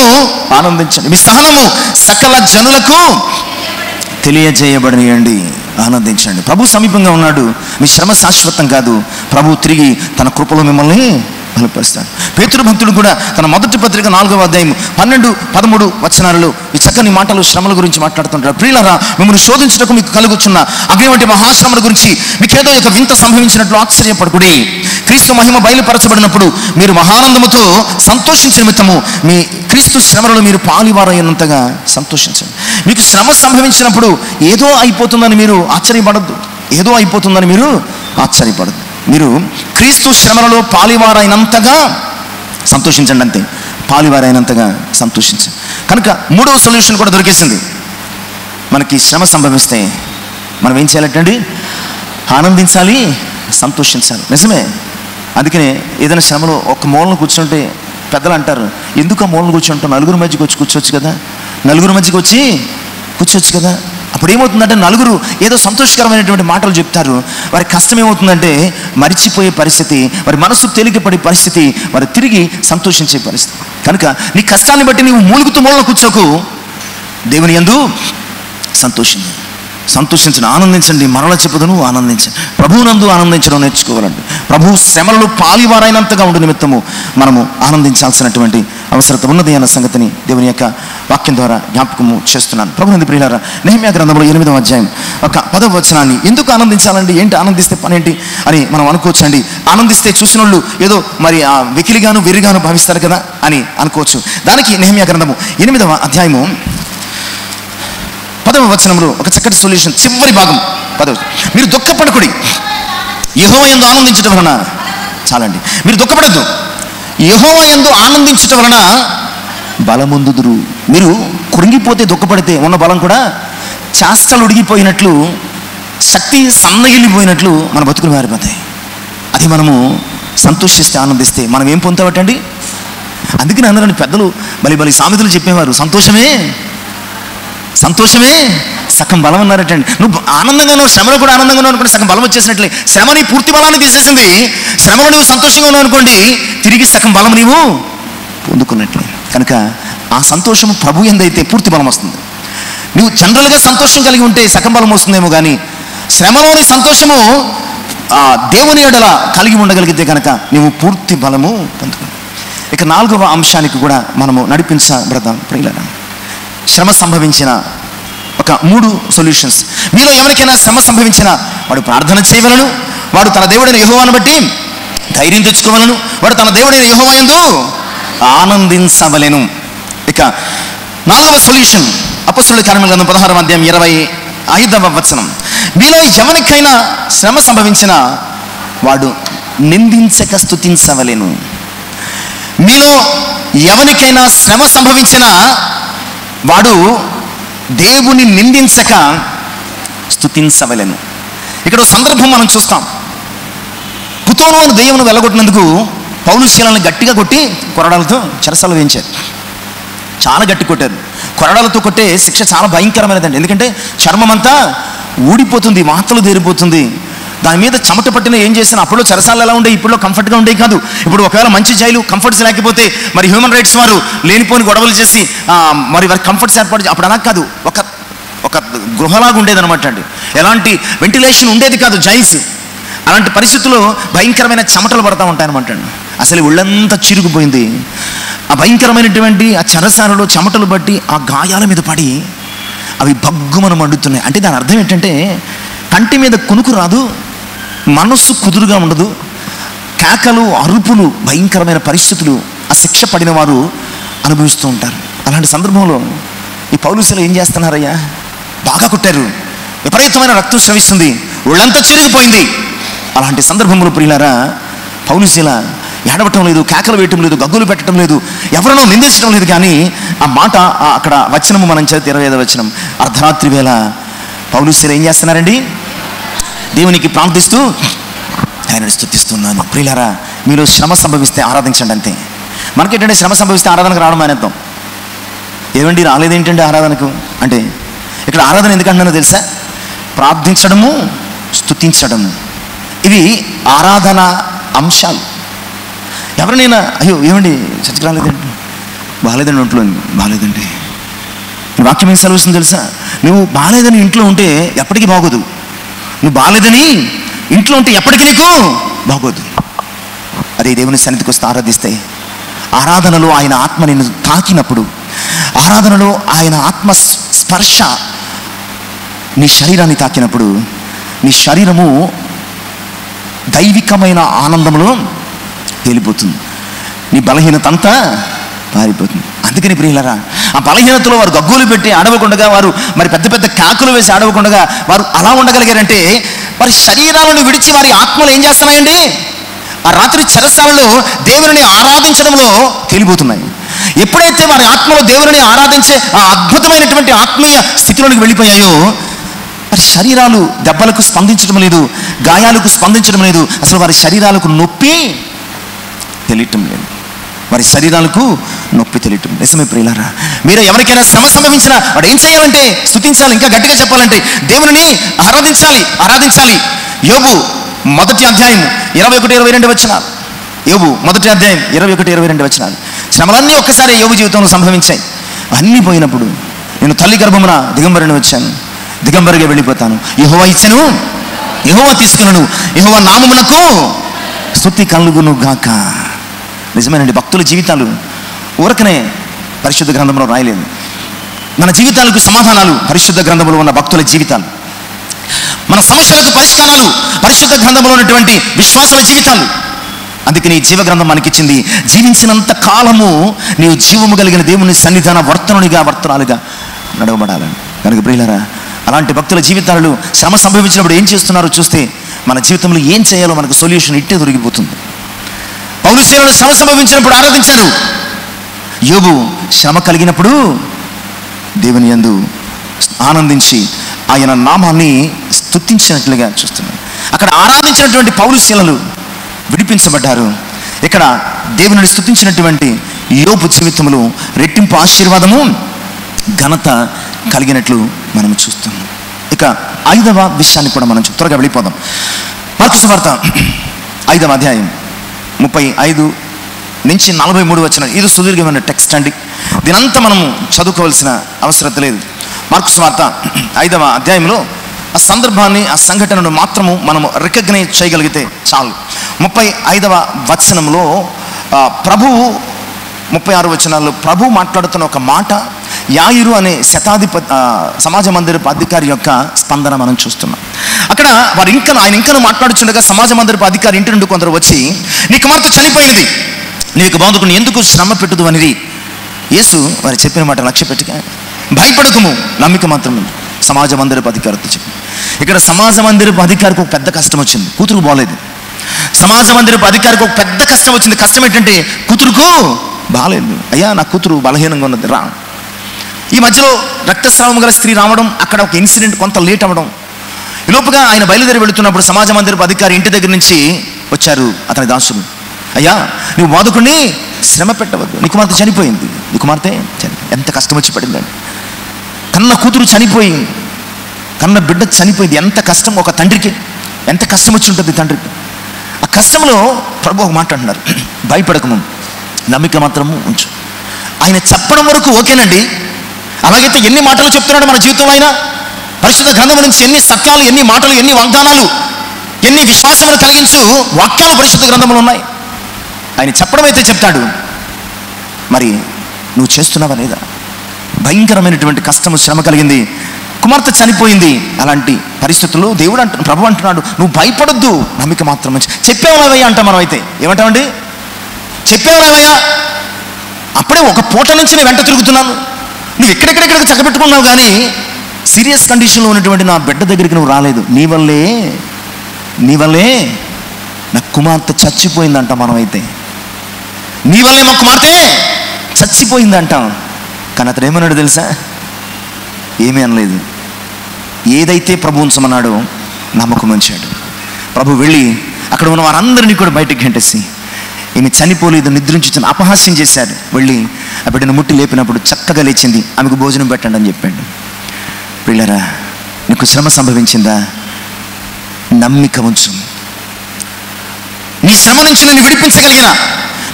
ఆనందించండి, మీ సహనము సకల జనులకు తెలియజేయబడియండి, ఆనందించండి. ప్రభు సమీపంగా ఉన్నాడు. మీ శ్రమ శాశ్వతం కాదు. ప్రభు తిరిగి తన కృపలో మిమ్మల్ని బలపరుస్తాడు. పేతురు భక్తుడు కూడా తన మొదటి పత్రిక 4వ అధ్యాయం 12, 13 వచనాలలో ఈ చక్కని మాటలు శ్రమల గురించి మాట్లాడుతుంటారు. ప్రియులారా, మిమ్మల్ని శోధించుటకు మీకు కలుగుచున్న అగ్ని వంటి మహాశ్రమల గురించి మీకేదో ఒక వింత సంభవించినట్లు ఆశ్చర్యపడుకుడి. క్రీస్తు మహిమ బయలుపరచబడినప్పుడు మీరు మహానందముతో సంతోషించిన నిమిత్తము మీ క్రీస్తు శ్రమలలో మీరు పాలివారైనంతగా సంతోషించండి. మీకు శ్రమ సంభవించినప్పుడు ఏదో అయిపోతుందని మీరు ఆశ్చర్యపడద్దు, ఏదో అయిపోతుందని మీరు ఆశ్చర్యపడద్దు. మీరు క్రీస్తు శ్రమలలో పాలివారైనంతగా సంతోషించండి, అంతే, పాలివారైనంతగా సంతోషించండి. కనుక 3వ సొల్యూషన్ కూడా దొరికేసింది. మనకి శ్రమ సంభవిస్తే మనం ఏం చేయాలంటండి? ఆనందించాలి, సంతోషించాలి. నిజమే. అందుకనే ఏదైనా శ్రమలో ఒక మూలను కూర్చుంటే పెద్దలు అంటారు, ఎందుకు ఆ మూలను కూర్చుంటాం, నలుగురు మధ్యకి వచ్చి కూర్చోవచ్చు కదా, నలుగురు మధ్యకి వచ్చి కూర్చోవచ్చు కదా. అప్పుడు ఏమవుతుందంటే నలుగురు ఏదో సంతోషకరమైనటువంటి మాటలు చెప్తారు, వారి కష్టం ఏమవుతుందంటే మరిచిపోయే పరిస్థితి, వారి మనసు తేలికపడే పరిస్థితి, వారు తిరిగి సంతోషించే పరిస్థితి. కనుక నీ కష్టాన్ని బట్టి నీవు మూలుగుతూ మూలన కూర్చోకు, దేవుని యందు సంతోషించండి, ఆనందించండి. మరల చెప్పుదును ఆనందించండి, ప్రభువునందు ఆనందించడం నేర్చుకోవాలండి. ప్రభువు శ్రమలలో పాలివారైనంతగా ఉండు నిమిత్తము మనము ఆనందించాల్సినటువంటి అవసరత ఉన్నది అన్న సంగతిని దేవుని యొక్క వాక్యం ద్వారా జ్ఞాపకము చేస్తున్నాను. ప్రభునందు ప్రియులారా, నెహెమ్యా గ్రంథంలో 8వ అధ్యాయం 10వ వచనాన్ని ఎందుకు ఆనందించాలండి, ఏంటి ఆనందిస్తే పని ఏంటి అని మనం అనుకోవచ్చండి. ఆనందిస్తే చూసిన వాళ్ళు ఏదో మరి వెకిలిగాను వెర్రిగాను భావిస్తారు కదా అని అనుకోవచ్చు. దానికి నెహెమ్యా గ్రంథము 8వ అధ్యాయము 10వ వచనంలో ఒక చక్కటి సొల్యూషన్, చివరి భాగం 10వ. మీరు దుఃఖపడకుడి, యెహోవా యందు ఆనందించడం వలన, చాలండి, మీరు దుఃఖపడద్దు, యెహోవా యందు ఆనందించడం వలన బలముందుదురు. మీరు కృంగిపోతే దుఃఖపడితే ఉన్న బలం కూడా చేష్టలు ఉడిగిపోయినట్లు, శక్తి సన్నగిల్లిపోయినట్లు మన బతుకులు మారిపోతాయి. అది మనము సంతోషిస్తే ఆనందిస్తే మనం ఏం పొందుతామటండి. అందుకని అందరూ పెద్దలు బలి సామెతలు చెప్పేవారు, సంతోషమే సగం బలం అన్నారటండి. నువ్వు ఆనందంగా ఉన్నావు, శ్రమలో కూడా ఆనందంగా ఉన్నావు అనుకోండి, సగం బలం వచ్చేసినట్లే. శ్రమని పూర్తి బలాన్ని తీసేసింది. శ్రమలో నువ్వు సంతోషంగా ఉన్నావు అనుకోండి, తిరిగి సగం బలం నీవు పొందుకున్నట్లే. కనుక ఆ సంతోషము ప్రభు యందైతే పూర్తి బలం వస్తుంది. నువ్వు జనరల్గా సంతోషం కలిగి ఉంటే సగం బలం వస్తుందేమో కానీ, శ్రమలోని సంతోషము దేవుని ఎడల కలిగి ఉండగలిగితే కనుక నీవు పూర్తి బలము పొందుకున్నావు. ఇక 4వ అంశానికి కూడా మనము నడిపించబడదాం ప్రియులారా. శ్రమ సంభవించిన ఒక 3 సొల్యూషన్స్. మీలో ఎవరికైనా శ్రమ సంభవించిన వాడు ప్రార్థన చేయవలను, వాడు తన దేవుడైన యెహోవాను బట్టి ధైర్యం తెచ్చుకోవలను, వాడు తన దేవుడైన యెహోవా యందు ఆనందించవలెను. ఇక 4వ సొల్యూషన్, అపొస్తలుల కార్యముల గ్రంథం 16వ అధ్యాయం 25వ వచనం. మీలో ఎవరికైనా శ్రమ సంభవించిన వాడు నిందించక స్తుతించవలెను. మీలో ఎవరికైనా శ్రమ సంభవించిన వాడు దేవుని నిందించక స్తుతించవలెను. ఇక్కడ సందర్భం మనం చూస్తాం. పుతోను దెయ్యమును వెళ్ళగొట్టినందుకు పౌలు శీలను గట్టిగా కొట్టి కొరడాలతో చెరసాలు వేయించారు. చాలా గట్టి కొట్టారు. కొరడాలతో కొట్టే శిక్ష చాలా భయంకరమైనదండి. ఎందుకంటే చర్మం అంతా ఊడిపోతుంది, వాతలు దేరిపోతుంది, దాని మీద చెమట పట్టిన ఏం చేసినా. అప్పుడు చెరసాలు ఎలా ఉండే, ఇప్పుడు కంఫర్ట్గా ఉండేవి కాదు. ఇప్పుడు ఒకవేళ మంచి జైలు కంఫర్ట్స్ లేకపోతే మరి హ్యూమన్ రైట్స్ వారు లేనిపోని గొడవలు చేసి మరి వారి కంఫర్ట్స్ ఏర్పాటు, అప్పుడు అలా కాదు, ఒక గృహలాగా ఉండేదన్నమాట అండి. ఎలాంటి వెంటిలేషన్ ఉండేది కాదు జైల్స్. అలాంటి పరిస్థితుల్లో భయంకరమైన చెమటలు పడతా ఉంటాయన్నమాట అండి. అసలు ఒళ్ళంతా చిరుగుపోయింది. ఆ భయంకరమైనటువంటి ఆ చెరసాలలో చెమటలు బట్టి ఆ గాయాల మీద పడి అవి భగ్గుమని మండుతున్నాయి. అంటే దాని అర్థం ఏంటంటే కంటి మీద కునుకు రాదు, మనస్సు కుదురుగా ఉండదు, కేకలు అరుపులు, భయంకరమైన పరిస్థితులు ఆ శిక్ష పడిన వారు అనుభవిస్తూ ఉంటారు. అలాంటి సందర్భంలో ఈ పౌలు శీల ఏం చేస్తున్నారయ్యా, బాగా కొట్టారు, విపరీతమైన రక్తం స్రవిస్తుంది, ఒళ్ళంతా చిరిగిపోయింది. అలాంటి సందర్భంలో ప్రియులారా పౌలు శీల ఏడవటం లేదు, కేకలు వేయటం లేదు, గగ్గులు పెట్టడం లేదు, ఎవరినో నిందించడం లేదు. కానీ ఆ మాట అక్కడ వచనము మనం చదివితే 25వ వచనం, అర్ధరాత్రి వేళ పౌలు శీల ఏం చేస్తున్నారండి, దేవునికి ప్రార్థిస్తూ ఆయనను స్తుతిస్తున్నాను. ప్రియులారా మీరు శ్రమ సంభవిస్తే ఆరాధించండి అంతే. మనకేంటంటే శ్రమ సంభవిస్తే ఆరాధనకు రావడం మానేద్దాం. ఏమండి రాలేదేంటండి ఆరాధనకు అంటే, ఇక్కడ ఆరాధన ఎందుకంటున్నానో తెలుసా, ప్రార్థించడము స్తుతించడము ఇవి ఆరాధన అంశాలు. ఎవరినైనా అయ్యో ఏమండి చర్చకు రాలేదండి, బాగాలేదండి, ఒంట్లో బాగాలేదండి, వాక్యం ఏం సెలవుస్తుంది తెలుసా, నువ్వు బాగాలేదని ఇంట్లో ఉంటే ఎప్పటికీ బాగోదు. నువ్వు బాగాలేదని ఇంట్లో ఉంటే ఎప్పటికీ నీకు బాగోదు. అదే దేవుని సన్నిధికి వస్తే ఆరాధిస్తే, ఆరాధనలో ఆయన ఆత్మ నిన్ను తాకినప్పుడు, ఆరాధనలో ఆయన ఆత్మ స్పర్శ నీ శరీరాన్ని తాకినప్పుడు నీ శరీరము దైవికమైన ఆనందంలో తేలిపోతుంది, నీ బలహీనత అంతా పారిపోతుంది. అందుకని ప్రియులారా ఆ బలహీనతలో వారు గగ్గోలు పెట్టి ఆడవకుండగా, వారు మరి పెద్ద పెద్ద కాకులు వేసి ఆడవకుండగా వారు అలా ఉండగలిగారంటే వారి శరీరాలను విడిచి వారి ఆత్మలు ఏం చేస్తున్నాయండి, ఆ రాత్రి చెరసాలలో దేవుని ఆరాధించడంలో తేలిపోతున్నాయి. ఎప్పుడైతే వారి ఆత్మలో దేవుని ఆరాధించే ఆ అద్భుతమైనటువంటి ఆత్మీయ స్థితిలోనికి వెళ్ళిపోయాయో వారి శరీరాలు దెబ్బలకు స్పందించడం లేదు, గాయాలకు స్పందించడం లేదు, అసలు వారి శరీరాలకు నొప్పి తెలియటం లేదు. వారి వారి శరీరాలకు నొప్పి తెలియటం. నిజమే ప్రియులారా, మీరు ఎవరికైనా శ్రమ సంభవించినా వాడు ఏం చేయాలంటే స్తుతించాలి. ఇంకా గట్టిగా చెప్పాలంటే దేవుని ఆరాధించాలి. యోబు 1వ అధ్యాయం 21-22 వచనాలు. యోబు 1వ అధ్యాయం 21-22 వచనాలు. శ్రమలన్నీ ఒక్కసారి యోబు జీవితంలో సంభవించాయి. అన్నీ పోయినప్పుడు నేను తల్లి గర్భమున దిగంబరిని వచ్చాను, దిగంబరిగా వెళ్ళిపోతాను. యెహోవా ఇచ్చెను, యెహోవా తీసుకున్నాను, యెహోవా నామమునకు స్తుతి కలుగును గాక. నిజమేనండి, భక్తుల జీవితాలు ఊరకనే పరిశుద్ధ గ్రంథంలో రాయలేదు. మన జీవితాలకు సమాధానాలు పరిశుద్ధ గ్రంథంలో ఉన్న భక్తుల జీవితాలు. మన సమస్యలకు పరిష్కారాలు పరిశుద్ధ గ్రంథంలో ఉన్నటువంటి విశ్వాసుల జీవితాలు. అందుకని ఈ జీవగ్రంథం మనకిచ్చింది. జీవించినంత కాలము నీవు జీవము కలిగిన దేవుని సన్నిధాన వర్తనాలుగా నడవబడాలని. కనుక ప్రియులారా, అలాంటి భక్తుల జీవితాలలో శ్రమ సంభవించినప్పుడు ఏం చేస్తున్నారో చూస్తే మన జీవితంలో ఏం చేయాలో మనకు సొల్యూషన్ ఇట్టే దొరికిపోతుంది. పౌలు శీలలు శ్రమ సంభవించినప్పుడు ఆరాధించారు. యోబు శ్రమ కలిగినప్పుడు దేవుని యందు ఆనందించి ఆయన నామాన్ని స్తుతించినట్లుగా చూస్తున్నాడు. అక్కడ ఆరాధించినటువంటి పౌలు శీలలు విడిపించబడ్డారు. ఇక్కడ దేవుని స్తుతించినటువంటి యోబు జీవితంలో రెట్టింపు ఆశీర్వాదము ఘనత కలిగినట్లు మనం చూస్తున్నాం. ఇక 5వ విషయాన్ని కూడా మనం త్వరగా వెళ్ళిపోదాం. మార్కు సువార్త 5వ అధ్యాయం 35-43 వచనాలు. ఇది సుదీర్ఘమైన టెక్స్ట్ అండి, దీనంతా మనము చదువుకోవాల్సిన అవసరం లేదు. మార్కు సువార్త 5వ అధ్యాయంలో ఆ సందర్భాన్ని, ఆ సంఘటనను మాత్రము మనము రికగ్నైజ్ చేయగలిగితే చాలు. 35వ వచనంలో ప్రభువు, 36 వచనాల్లో ప్రభు మాట్లాడుతున్న ఒక మాట, యాయిరు అనే సమాజ మందిరపు అధికారి యొక్క స్పందన మనం చూస్తున్నాం. అక్కడ ఆయన ఇంకను మాట్లాడుచుండగా సమాజ మందిరపు అధికారి ఇంటి నుండి కొందరు వచ్చి, నీ కుమార్తె చనిపోయినది, నీకు బాధకుని ఎందుకు శ్రమ పెట్టుదు అనేది యేసు వారు చెప్పిన మాట లక్ష్య పెట్టుగా, భయపడకము, నమ్మిక మాత్రం సమాజ మందిరపు అధికారితో చెప్పి. ఇక్కడ సమాజ మందిరపు అధికారికి ఒక పెద్ద కష్టం వచ్చింది, కూతురు బాగలేదు. సమాజ మందిరపు అధికారికి ఒక పెద్ద కష్టం వచ్చింది. కష్టం ఏంటంటే కూతురుకు బాగలేదు. అయ్యా నా కూతురు బలహీనంగా ఉన్నది, రా. ఈ మధ్యలో రక్తస్రావం గల స్త్రీ రావడం, అక్కడ ఒక ఇన్సిడెంట్ కొంత లేట్ అవ్వడం. ఈ లోపుగా ఆయన బయలుదేరి వెళుతున్నప్పుడు సమాజ మందిరపు అధికారి ఇంటి దగ్గర నుంచి వచ్చారు అతని దాసులు. అయ్యా నువ్వు బాధకుని శ్రమ పెట్టవద్దు, నీ కుమార్తె చనిపోయింది. నీ కుమార్తె ఎంత కష్టం వచ్చి పడిందండి. కన్న కూతురు చనిపోయింది, కన్న బిడ్డ చనిపోయింది. ఎంత కష్టం ఒక తండ్రికి, ఎంత కష్టం వచ్చి ఉంటుంది తండ్రికి. ఆ కష్టంలో ప్రభు ఒక మాట అంటున్నారు, భయపడకము, నమ్మిక మాత్రము ఉంచు. ఆయన చెప్పడం వరకు ఓకేనండి. అలాగైతే ఎన్ని మాటలు చెప్తున్నాడు మన జీవితంలో ఆయన. పరిశుద్ధ గ్రంథం నుంచి ఎన్ని సత్యాలు, ఎన్ని మాటలు, ఎన్ని వాగ్దానాలు, ఎన్ని విశ్వాసములు కలిగించు వాక్యాలు పరిశుద్ధ గ్రంథంలో ఉన్నాయి. ఆయన చెప్పడం అయితే చెప్తాడు, మరి నువ్వు చేస్తున్నావా లేదా? భయంకరమైనటువంటి కష్టము, శ్రమ కలిగింది, కుమార్తె చనిపోయింది. అలాంటి పరిస్థితుల్లో దేవుడు ప్రభు అంటున్నాడు, నువ్వు భయపడొద్దు, నమ్మిక మాత్రం మంచి. చెప్పేవాళ్ళవయ్యా అంటాం మనం. అయితే ఏమంటామండి? చెప్పేవాళ్ళవయ్యా, అప్పుడే ఒక పూట నుంచి నేను వెంట తిరుగుతున్నాను, నువ్వు ఎక్కడెక్కడెక్కడికి చక్కబెట్టుకున్నావు, కానీ సీరియస్ కండిషన్లో ఉన్నటువంటి నా బిడ్డ దగ్గరికి నువ్వు రాలేదు. నీ వల్లే నా కుమార్తె చచ్చిపోయిందంట. మనం అయితే నీ వల్లే మా కుమార్తె చచ్చిపోయిందంటాం. కానీ అతను ఏమన్నాడు తెలుసా? ఏమీ అనలేదు. ఏదైతే ప్రభు ఉంచమన్నాడో నమ్మకం ఉంచాడు. ప్రభు వెళ్ళి అక్కడ ఉన్న వారందరినీ కూడా బయటకు గెంటేసి, ఈమె చనిపోలేదు, నిద్రించుతున్న అపహాస్యం చేశాడు. వెళ్ళి ఆ బిడ్డను ముట్టి లేపినప్పుడు చక్కగా లేచింది, ఆమెకు భోజనం పెట్టండి అని చెప్పాడు. పిల్లరా, నీకు శ్రమ సంభవించిందా? నమ్మిక ఉంచు. నీ శ్రమ నుంచి నిన్ను విడిపించగలిగిన,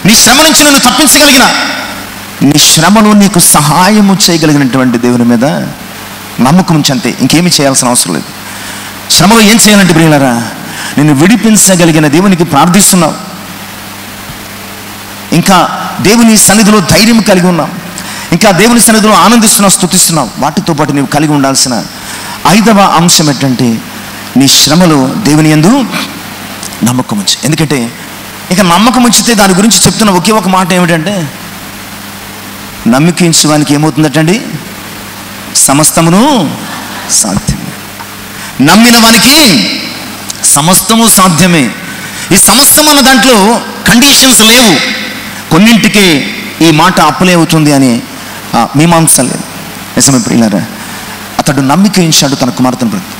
నీ శ్రమ నుంచి నిన్ను తప్పించగలిగిన, నీ శ్రమలో నీకు సహాయము చేయగలిగినటువంటి దేవుని మీద నమ్మకం ఉంచి, అంతే. ఇంకేమీ చేయాల్సిన అవసరం లేదు. శ్రమలో ఏం చేయాలంటే ప్రియులారా, నిన్ను విడిపించగలిగిన దేవునికి ప్రార్థిస్తున్నావు, ఇంకా దేవుని సన్నిధిలో ధైర్యం కలిగి ఉన్నాం, ఇంకా దేవుని సన్నిధిలో ఆనందిస్తున్నావు, స్తుతిస్తున్నావు. వాటితో పాటు నీవు కలిగి ఉండాల్సిన 5వ అంశం ఏంటంటే, నీ శ్రమలో దేవుని యందు నమ్మకం ఉంచు. ఎందుకంటే ఇక నమ్మకం ఉంచితే దాని గురించి చెప్తున్న ఒకే ఒక మాట ఏమిటంటే, నమ్మకించడానికి ఏమవుతుందటండి? సమస్తమును సాధ్యమే. నమ్మిన వానికి సమస్తము సాధ్యమే. ఈ సమస్తం అన్న దాంట్లో కండిషన్స్ లేవు. కొన్నింటికే ఈ మాట అప్లై అవుతుంది అని మీమాంస లేదు. నిజమే ప్రియులారా, అతడు నమ్మిక ఉంచాడు తన కుమార్తెను ప్రతి.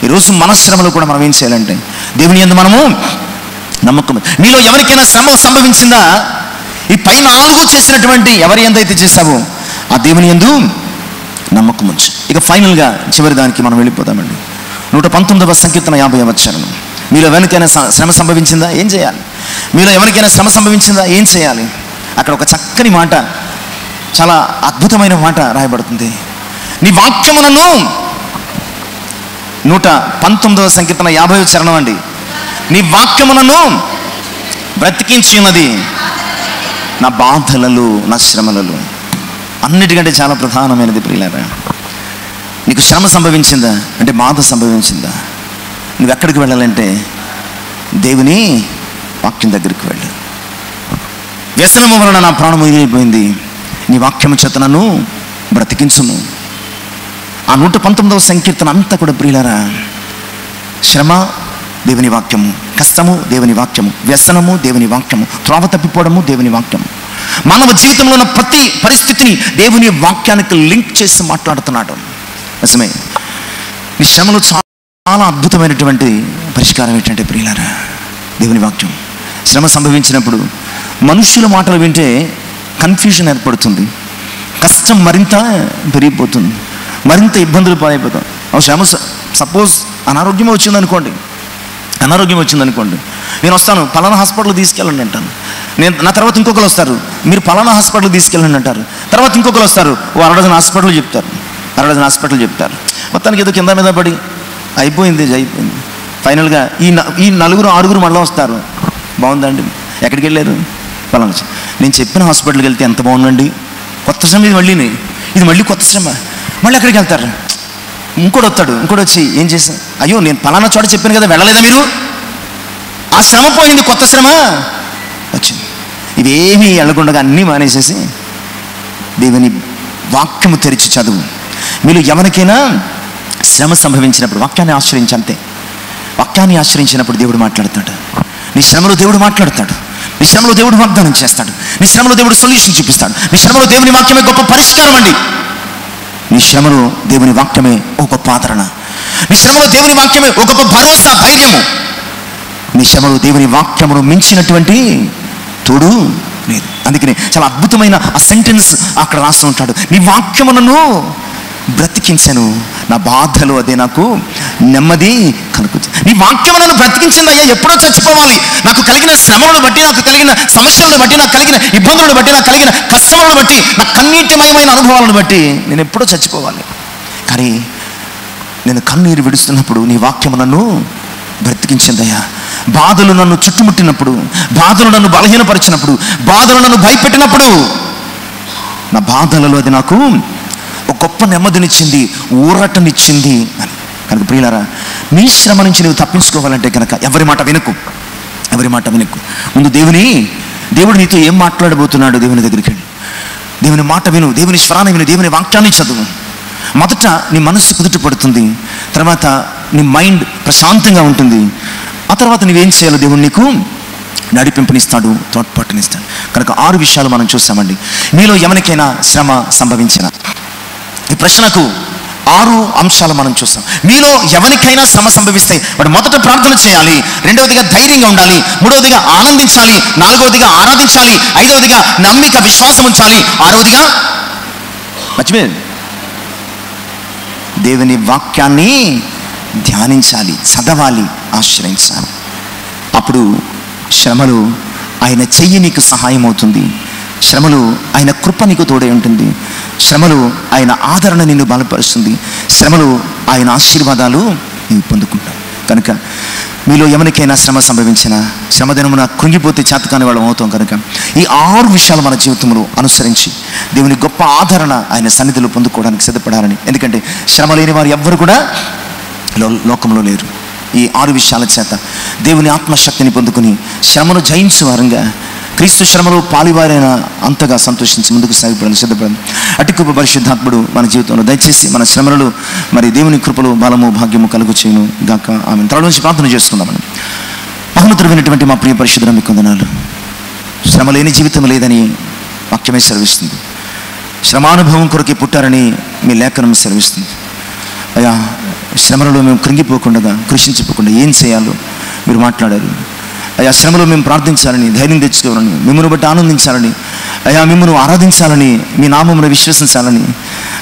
ఈరోజు మన శ్రమలో కూడా మనం ఏం చేయాలంటే, దేవుని యందు మనము నమ్మకం. నీలో ఎవరికైనా శ్రమ సంభవించిందా? ఈ పై 4 చేసినటువంటి ఎవరి ఎంతైతే చేశావో ఆ దేవుని యందు నమ్మకం ఉంచు. ఇక ఫైనల్గా చివరి దానికి మనం వెళ్ళిపోతామండి. 119వ సంకీర్తన 50వ వచనం. మీలో ఎవరికైనా శ్రమ సంభవించిందా? ఏం చేయాలి? మీలో ఎవరికైనా శ్రమ సంభవించిందా? ఏం చేయాలి? అక్కడ ఒక చక్కని మాట, చాలా అద్భుతమైన మాట రాయబడుతుంది. నీ వాక్యములను 119వ సంకీర్తన 50వ చరణం అండి. నీ వాక్యములను బ్రతికించి ఉన్నది నా బాధలలో, నా శ్రమలలో. అన్నిటికంటే చాలా ప్రధానమైనది ప్రియులారా, నీకు శ్రమ సంభవించిందా అంటే, బాధ సంభవించిందా, నువ్వు ఎక్కడికి వెళ్ళాలంటే దేవుని వాక్యం దగ్గరికి వెళ్ళు. వ్యసనము వలన నా ప్రాణము అయిపోయింది, నీ వాక్యము చేత నన్ను బ్రతికించుము. ఆ 119వ సంకీర్తన అంతా కూడా ప్రియులారా, శ్రమ దేవుని వాక్యము, కష్టము దేవుని వాక్యము, వ్యసనము దేవుని వాక్యము, త్రోవ తప్పిపోవడము దేవుని వాక్యము. మానవ జీవితంలో ఉన్న ప్రతి పరిస్థితిని దేవుని వాక్యానికి లింక్ చేసి మాట్లాడుతున్నాడు. నిజమే, ఈ శ్రమలో చాలా అద్భుతమైనటువంటి పరిష్కారం ఏంటంటే ప్రియులారా, దేవుని వాక్యం. శ్రమ సంభవించినప్పుడు మనుష్యుల మాటలు వింటే కన్ఫ్యూజన్ ఏర్పడుతుంది, కష్టం మరింత పెరిగిపోతుంది, మరింత ఇబ్బందులు పాలైపోతాం. శ్రమ సపోజ్ అనారోగ్యం వచ్చిందనుకోండి, నేను వస్తాను పలానా హాస్పిటల్ తీసుకెళ్ళండి అంటాను, నా తర్వాత ఇంకొకరు వస్తారు, మీరు పలానా హాస్పిటల్ తీసుకెళ్ళండి అంటారు, తర్వాత ఇంకొకరు వస్తారు, అరడజన హాస్పిటల్ చెప్తారు. మొత్తానికి ఏదో కింద మీద పడి అయిపోయింది. ఫైనల్గా ఈ 4-6 మళ్ళీ వస్తారు. బాగుందండి, ఎక్కడికి వెళ్ళారు? పలానా. నేను చెప్పిన హాస్పిటల్కి వెళ్తే ఎంత బాగుందండి, కొత్త శ్రమ ఇది మళ్ళీ కొత్త శ్రమ, మళ్ళీ ఎక్కడికి వెళ్తారు? ఇంకోటి వచ్చి ఏం చేశాను, అయ్యో నేను పలానా చోట చెప్పాను కదా, వెళ్ళలేదా మీరు? ఆ శ్రమ పోయింది, కొత్త శ్రమ వచ్చింది. ఇవేమీ వెళ్ళకుండా అన్నీ మానేసేసి దేవుని వాక్యము తెరిచి చదువు. మీరు ఎవరికైనా శ్రమ సంభవించినప్పుడు వాక్యాన్ని ఆశ్రయించి, అంతే, వాక్యాన్ని ఆశ్రయించినప్పుడు దేవుడు మాట్లాడతాడు. నీ శ్రమలో దేవుడు మాట్లాడతాడు, నీ శ్రమలో దేవుడు వాగ్దానం చేస్తాడు, నీ శ్రమలో దేవుడు సొల్యూషన్ చూపిస్తాడు. నీ శ్రమలో దేవుని వాక్యమే గొప్ప పరిష్కారం అండి. నీ శ్రమలో దేవుని వాక్యమే ఒక గొప్ప ఆదరణ, నీ శ్రమలో దేవుని వాక్యమే ఒక గొప్ప భరోసా, ధైర్యము. నీ శ్రమలో దేవుని వాక్యమును మించినటువంటి తోడు లేదు. అందుకని చాలా అద్భుతమైన ఆ సెంటెన్స్ అక్కడ రాస్తూ ఉంటాడు, నీ వాక్యములను బ్రతికించను, నా బాధలో అదే నాకు నెమ్మది కలుగుతుంది. నీ వాక్యములను బ్రతికించిందయ్యా, ఎప్పుడో చచ్చిపోవాలి. నాకు కలిగిన శ్రమలను బట్టి, నాకు కలిగిన సమస్యలను బట్టి, నాకు కలిగిన ఇబ్బందులను బట్టి, నాకు కలిగిన కష్టములను బట్టి, నా కన్నీటిమయమైన అనుభవాలను బట్టి నేను ఎప్పుడో చచ్చిపోవాలి. కానీ నేను కన్నీరు విడుస్తున్నప్పుడు నీ వాక్యము నన్ను బ్రతికించిందయ్యా. బాధలు నన్ను చుట్టుముట్టినప్పుడు, బాధలు నన్ను బలహీనపరిచినప్పుడు, బాధలు నన్ను భయపెట్టినప్పుడు, నా బాధలలో అది నాకు ఒక గొప్ప నెమ్మదినిచ్చింది, ఊరటనిచ్చింది అని. కనుక ప్రియులారా, నీ శ్రమ నుంచి నువ్వు తప్పించుకోవాలంటే కనుక ఎవరి మాట వినకు. ముందు దేవుడు నీతో ఏం మాట్లాడబోతున్నాడు దేవుని దగ్గరికి వెళ్ళి దేవుని మాట విను, దేవుని స్వరాన్ని విను, దేవుని వాక్యాన్ని చదువు. మొదట నీ మనస్సు కుదుట పడుతుంది, తర్వాత నీ మైండ్ ప్రశాంతంగా ఉంటుంది. ఆ తర్వాత నువ్వేం చేయాలో దేవుడు నీకు నడిపింపునిస్తాడు, తోడ్పాటునిస్తాడు. కనుక 6 విషయాలు మనం చూసామండి. మీలో ఎవరికైనా శ్రమ సంభవించిన, ఈ ప్రశ్నకు 6 అంశాలు మనం చూస్తాం. మీలో ఎవరికైనా శ్రమ సంభవిస్తే వాడు మొదట ప్రార్థన చేయాలి, రెండవదిగా ధైర్యంగా ఉండాలి, మూడవదిగా ఆనందించాలి, నాలుగవదిగా ఆరాధించాలి, ఐదవదిగా నమ్మిక విశ్వాసం ఉంచాలి, ఆరవదిగా మర్చిపోయింది దేవుని వాక్యాన్ని ధ్యానించాలి, చదవాలి, ఆశ్రయించాలి. అప్పుడు శ్రమలు ఆయన చెయ్యి నీకు సహాయం అవుతుంది, శ్రమలు ఆయన కృప నీకు తోడై ఉంటుంది, శ్రమలు ఆయన ఆదరణ నిన్ను బలపరుస్తుంది, శ్రమలు ఆయన ఆశీర్వాదాలు నీవు పొందుకుంటావు. కనుక మీలో ఎవరికైనా శ్రమ సంభవించిన, శ్రమదినమున కృంగిపోతే చేతకాని వాళ్ళం అవుతాం. కనుక ఈ 6 విషయాలు మన జీవితంలో అనుసరించి దేవుని గొప్ప ఆదరణ ఆయన సన్నిధిలో పొందుకోవడానికి సిద్ధపడాలని. ఎందుకంటే శ్రమ లేని వారు ఎవ్వరు కూడా లోకంలో లేరు. ఈ 6 విషయాల చేత దేవుని ఆత్మశక్తిని పొందుకుని శ్రమను జయించే వారంగా, క్రీస్తు శ్రమలో పాలివారైన అంతగా సంతోషించి ముందుకు సాగిపోవడానికి సిద్ధపడండి. అటు కృప పరిశుద్ధాత్ముడు మన జీవితంలో దయచేసి మన శ్రమలలో మరి దేవుని కృపలో బలము భాగ్యము కలుగు చేయను గాక. ఆమె తల నుంచి ప్రార్థన చేసుకుందామని. మహోన్నతుడైనటువంటి మా ప్రియ పరిశుద్ధుడా మీకు వందనాలు. శ్రమ లేని జీవితం లేదని వాక్యమే సెలవిస్తుంది, శ్రమానుభవం కొరకే పుట్టారని మీ లేఖనం సెలవిస్తుంది. అయ్యా, శ్రమలలో మేము కృంగిపోకుండా, కృషించిపోకుండా ఏం చేయాలో మీరు మాట్లాడారు. అయ్యా శ్రమలో మేము ప్రార్థించాలని, ధైర్యం తెచ్చుకోవాలని, మిమ్మల్ని బట్టి ఆనందించాలని, అయ్యా మిమ్మల్ని ఆరాధించాలని, మీ నామమును విశ్వసించాలని,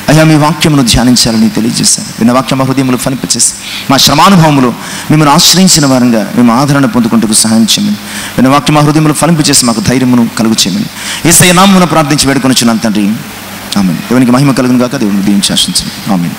అయ్యా మీ వాక్యమును ధ్యానించాలని తెలియజేశాను. విన్న వాక్యం మా హృదయంలో ఫలింపచేసి మా శ్రమానుభవంలో మిమ్మల్ని ఆశ్రయించిన వారంగా మేము ఆదరణ పొందుకుంటూ సహాయం చేయమని, విన్న వాక్యం మా హృదయంలో ఫలింపచేసి మాకు ధైర్యమును కలుగు చేయమని యేసయ్య నామమున ప్రార్థించి వేడుకొనుచున్నాను తండ్రి. ఆమేన్. దేవునికి మహిమ కలుగును గాక. దేవుని దీవించి ఆశించండి. ఆమేన్.